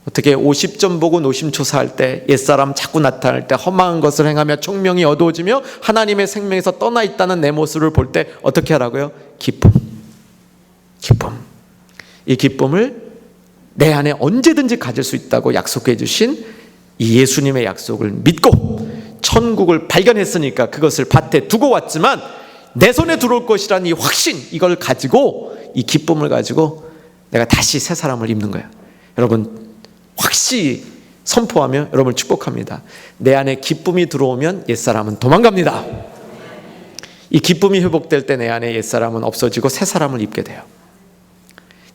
어떻게 50점 보고 노심초사할 때, 옛사람 자꾸 나타날 때, 험한 것을 행하며 총명이 어두워지며 하나님의 생명에서 떠나 있다는 내 모습을 볼 때 어떻게 하라고요? 기쁨. 이 기쁨을 내 안에 언제든지 가질 수 있다고 약속해 주신 이 예수님의 약속을 믿고 천국을 발견했으니까 그것을 밭에 두고 왔지만 내 손에 들어올 것이라는 이 확신, 이걸 가지고, 이 기쁨을 가지고 내가 다시 새 사람을 입는 거예요. 여러분, 확실히 선포하며 여러분을 축복합니다. 내 안에 기쁨이 들어오면 옛사람은 도망갑니다. 이 기쁨이 회복될 때 내 안에 옛사람은 없어지고 새 사람을 입게 돼요.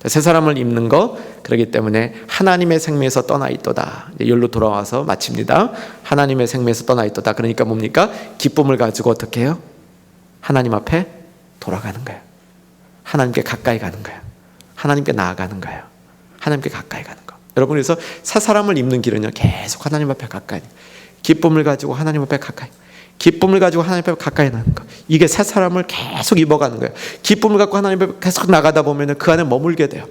새 사람을 입는 거, 그렇기 때문에 하나님의 생명에서 떠나 있도다. 여기로 돌아와서 마칩니다. 하나님의 생명에서 떠나 있도다. 그러니까 뭡니까? 기쁨을 가지고 어떻게 해요? 하나님 앞에 돌아가는 거예요. 하나님께 가까이 가는 거예요. 하나님께 나아가는 거예요. 하나님께 가까이 가는 거. 여러분, 그래서 새 사람을 입는 길은요, 계속 하나님 앞에 가까이, 기쁨을 가지고 하나님 앞에 가까이, 기쁨을 가지고 하나님 앞에 가까이 나는 거. 이게 새 사람을 계속 입어가는 거예요. 기쁨을 갖고 하나님 앞에 계속 나가다 보면 그 안에 머물게 돼요.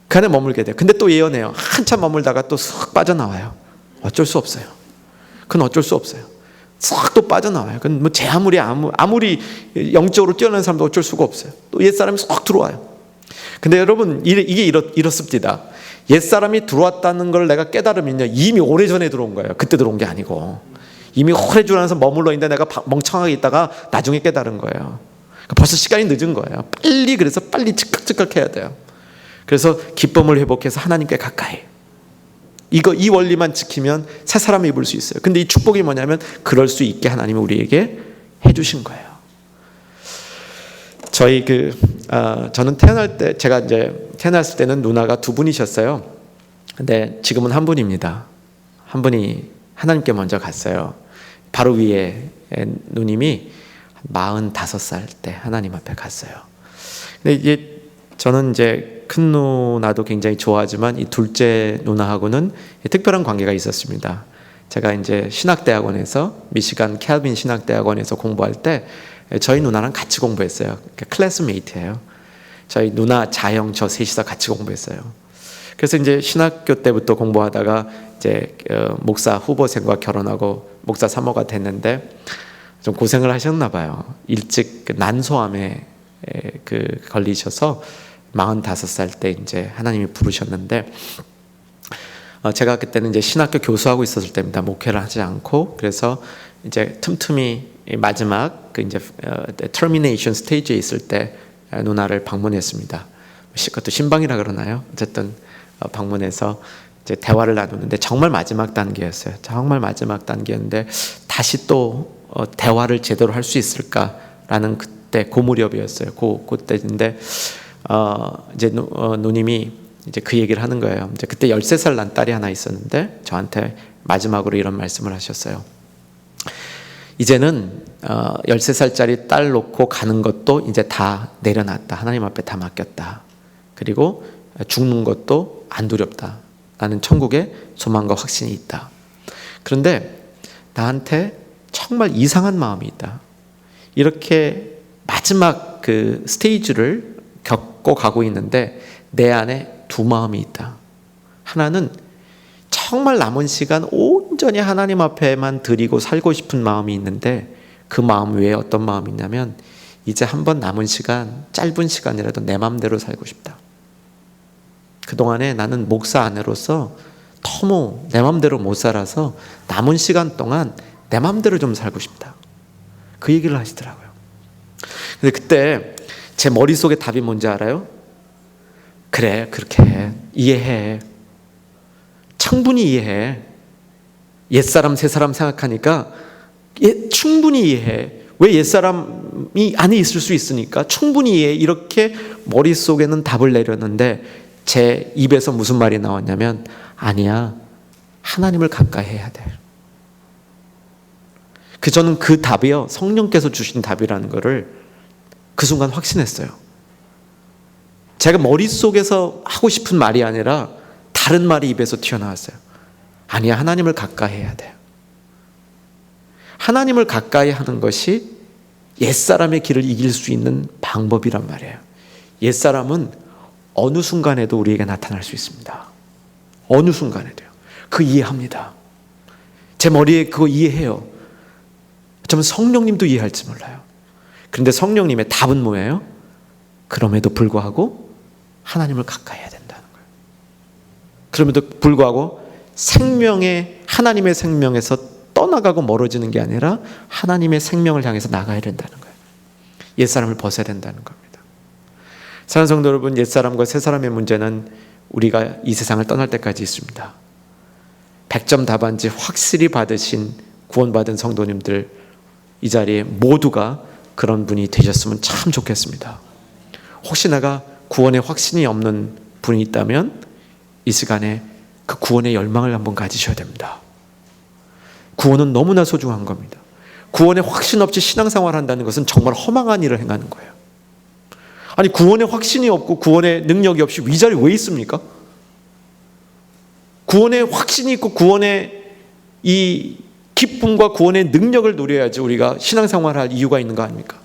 그 안에 머물게 돼요. 근데 또 예언해요. 한참 머물다가 또 쑥 빠져나와요. 어쩔 수 없어요. 그건 어쩔 수 없어요. 싹 또 빠져나와요. 그건 뭐 제 아무리 영적으로 뛰어난 사람도 어쩔 수가 없어요. 또 옛사람이 쏙 들어와요. 근데 여러분, 이게 이렇습니다. 옛사람이 들어왔다는 걸 내가 깨달으면요, 이미 오래전에 들어온 거예요. 그때 들어온 게 아니고 이미 오래전 안에서 머물러 있는데 내가 멍청하게 있다가 나중에 깨달은 거예요. 벌써 시간이 늦은 거예요. 그래서 빨리 즉각 해야 돼요. 그래서 기쁨을 회복해서 하나님께 가까이, 이 원리만 지키면 새 사람을 입을 수 있어요. 근데 이 축복이 뭐냐면 그럴 수 있게 하나님이 우리에게 해주신 거예요. 저는 제가 이제 태어났을 때는 누나가 두 분이셨어요. 근데 지금은 한 분입니다. 한 분이 하나님께 먼저 갔어요. 바로 위에 누님이 45살 때 하나님 앞에 갔어요. 근데 이게 저는 이제 큰 누나도 굉장히 좋아하지만 이 둘째 누나하고는 특별한 관계가 있었습니다. 제가 이제 신학대학원에서, 미시간 캘빈 신학대학원에서 공부할 때 저희 누나랑 같이 공부했어요. 클래스메이트예요. 저희 누나, 자영, 저 셋이서 같이 공부했어요. 그래서 이제 신학교 때부터 공부하다가 이제 목사 후보생과 결혼하고 목사 사모가 됐는데 좀 고생을 하셨나 봐요. 일찍 난소암에 걸리셔서 45살 때 이제 하나님이 부르셨는데, 제가 그때는 이제 신학교 교수하고 있었을 때입니다. 목회를 하지 않고. 그래서 이제 틈틈이 마지막 이제 터미네이션 스테이지에 있을 때 누나를 방문했습니다. 그것도 신방이라 그러나요? 어쨌든 방문해서 이제 대화를 나누는데 정말 마지막 단계였어요. 정말 마지막 단계였는데 다시 또 대화를 제대로 할 수 있을까라는 그때 그 무렵이었어요. 그때인데 이제 누님이 이제 그 얘기를 하는 거예요. 이제 그때 13살 난 딸이 하나 있었는데 저한테 마지막으로 이런 말씀을 하셨어요. 이제는 13살짜리 딸 놓고 가는 것도 이제 다 내려놨다. 하나님 앞에 다 맡겼다. 그리고 죽는 것도 안 두렵다. 나는 천국에 소망과 확신이 있다. 그런데 나한테 정말 이상한 마음이 있다. 이렇게 마지막 그 스테이지를 겪고 가고 있는데 내 안에 두 마음이 있다. 하나는 정말 남은 시간 온전히 하나님 앞에만 드리고 살고 싶은 마음이 있는데, 그 마음 외에 어떤 마음이 있냐면 이제 한번 남은 시간, 짧은 시간이라도 내 마음대로 살고 싶다. 그동안에 나는 목사 아내로서 너무 내 마음대로 못 살아서 남은 시간 동안 내 마음대로 좀 살고 싶다. 그 얘기를 하시더라고요. 근데 그때 제 머릿속에 답이 뭔지 알아요? 그래, 그렇게 해. 이해해. 충분히 이해해. 옛사람 새사람 생각하니까 충분히 이해해. 왜 옛사람이 안에 있을 수 있으니까 충분히 이해해. 이렇게 머릿속에는 답을 내렸는데 제 입에서 무슨 말이 나왔냐면, 아니야, 하나님을 가까이 해야 돼. 저는 그 답이요, 성령께서 주신 답이라는 것을 그 순간 확신했어요. 제가 머릿속에서 하고 싶은 말이 아니라 다른 말이 입에서 튀어나왔어요. 아니야, 하나님을 가까이 해야 돼요. 하나님을 가까이 하는 것이 옛사람의 길을 이길 수 있는 방법이란 말이에요. 옛사람은 어느 순간에도 우리에게 나타날 수 있습니다. 어느 순간에도요. 그 이해합니다. 제 머리에 그거 이해해요. 어쩌면 성령님도 이해할지 몰라요. 그런데 성령님의 답은 뭐예요? 그럼에도 불구하고 하나님을 가까이 해야 된다는 거예요. 그럼에도 불구하고 하나님의 생명에서 떠나가고 멀어지는 게 아니라 하나님의 생명을 향해서 나가야 된다는 거예요. 옛사람을 벗어야 된다는 겁니다. 사랑하는 성도 여러분, 옛사람과 새사람의 문제는 우리가 이 세상을 떠날 때까지 있습니다. 100점 답안지 확실히 받으신 구원받은 성도님들 이 자리에 모두가 그런 분이 되셨으면 참 좋겠습니다. 혹시 내가 구원의 확신이 없는 분이 있다면 이 시간에 그 구원의 열망을 한번 가지셔야 됩니다. 구원은 너무나 소중한 겁니다. 구원의 확신 없이 신앙생활 한다는 것은 정말 허망한 일을 행하는 거예요. 아니, 구원의 확신이 없고 구원의 능력이 없이 이 자리에 왜 있습니까? 구원의 확신이 있고 구원의 이 기쁨과 구원의 능력을 누려야지 우리가 신앙생활을 할 이유가 있는 거 아닙니까?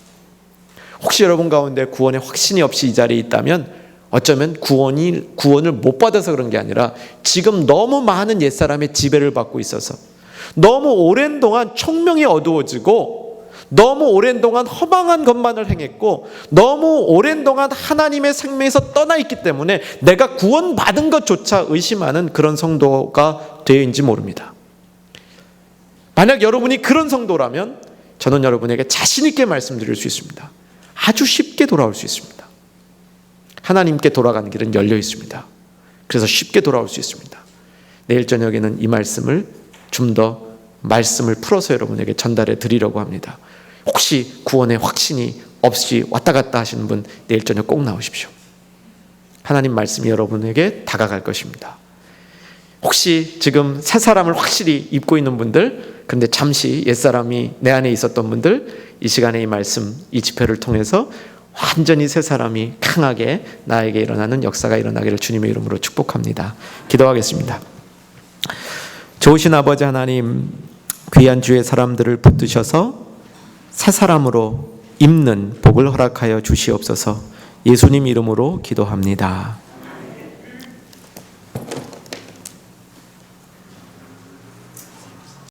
혹시 여러분 가운데 구원의 확신이 없이 이 자리에 있다면 어쩌면 구원을 못 받아서 그런 게 아니라 지금 너무 많은 옛사람의 지배를 받고 있어서 너무 오랜 동안 총명이 어두워지고 너무 오랜 동안 허망한 것만을 행했고 너무 오랜 동안 하나님의 생명에서 떠나 있기 때문에 내가 구원받은 것조차 의심하는 그런 성도가 되어인지 모릅니다. 만약 여러분이 그런 성도라면 저는 여러분에게 자신 있게 말씀드릴 수 있습니다. 아주 쉽게 돌아올 수 있습니다. 하나님께 돌아가는 길은 열려 있습니다. 그래서 쉽게 돌아올 수 있습니다. 내일 저녁에는 이 말씀을 좀 더 말씀을 풀어서 여러분에게 전달해 드리려고 합니다. 혹시 구원의 확신이 없이 왔다 갔다 하시는 분 내일 저녁 꼭 나오십시오. 하나님 말씀이 여러분에게 다가갈 것입니다. 혹시 지금 새 사람을 확실히 입고 있는 분들, 근데 잠시 옛사람이 내 안에 있었던 분들, 이 시간에 이 말씀, 이 집회를 통해서 완전히 새 사람이 강하게 나에게 일어나는 역사가 일어나기를 주님의 이름으로 축복합니다. 기도하겠습니다. 좋으신 아버지 하나님, 귀한 주의 사람들을 붙드셔서 새 사람으로 입는 복을 허락하여 주시옵소서. 예수님 이름으로 기도합니다.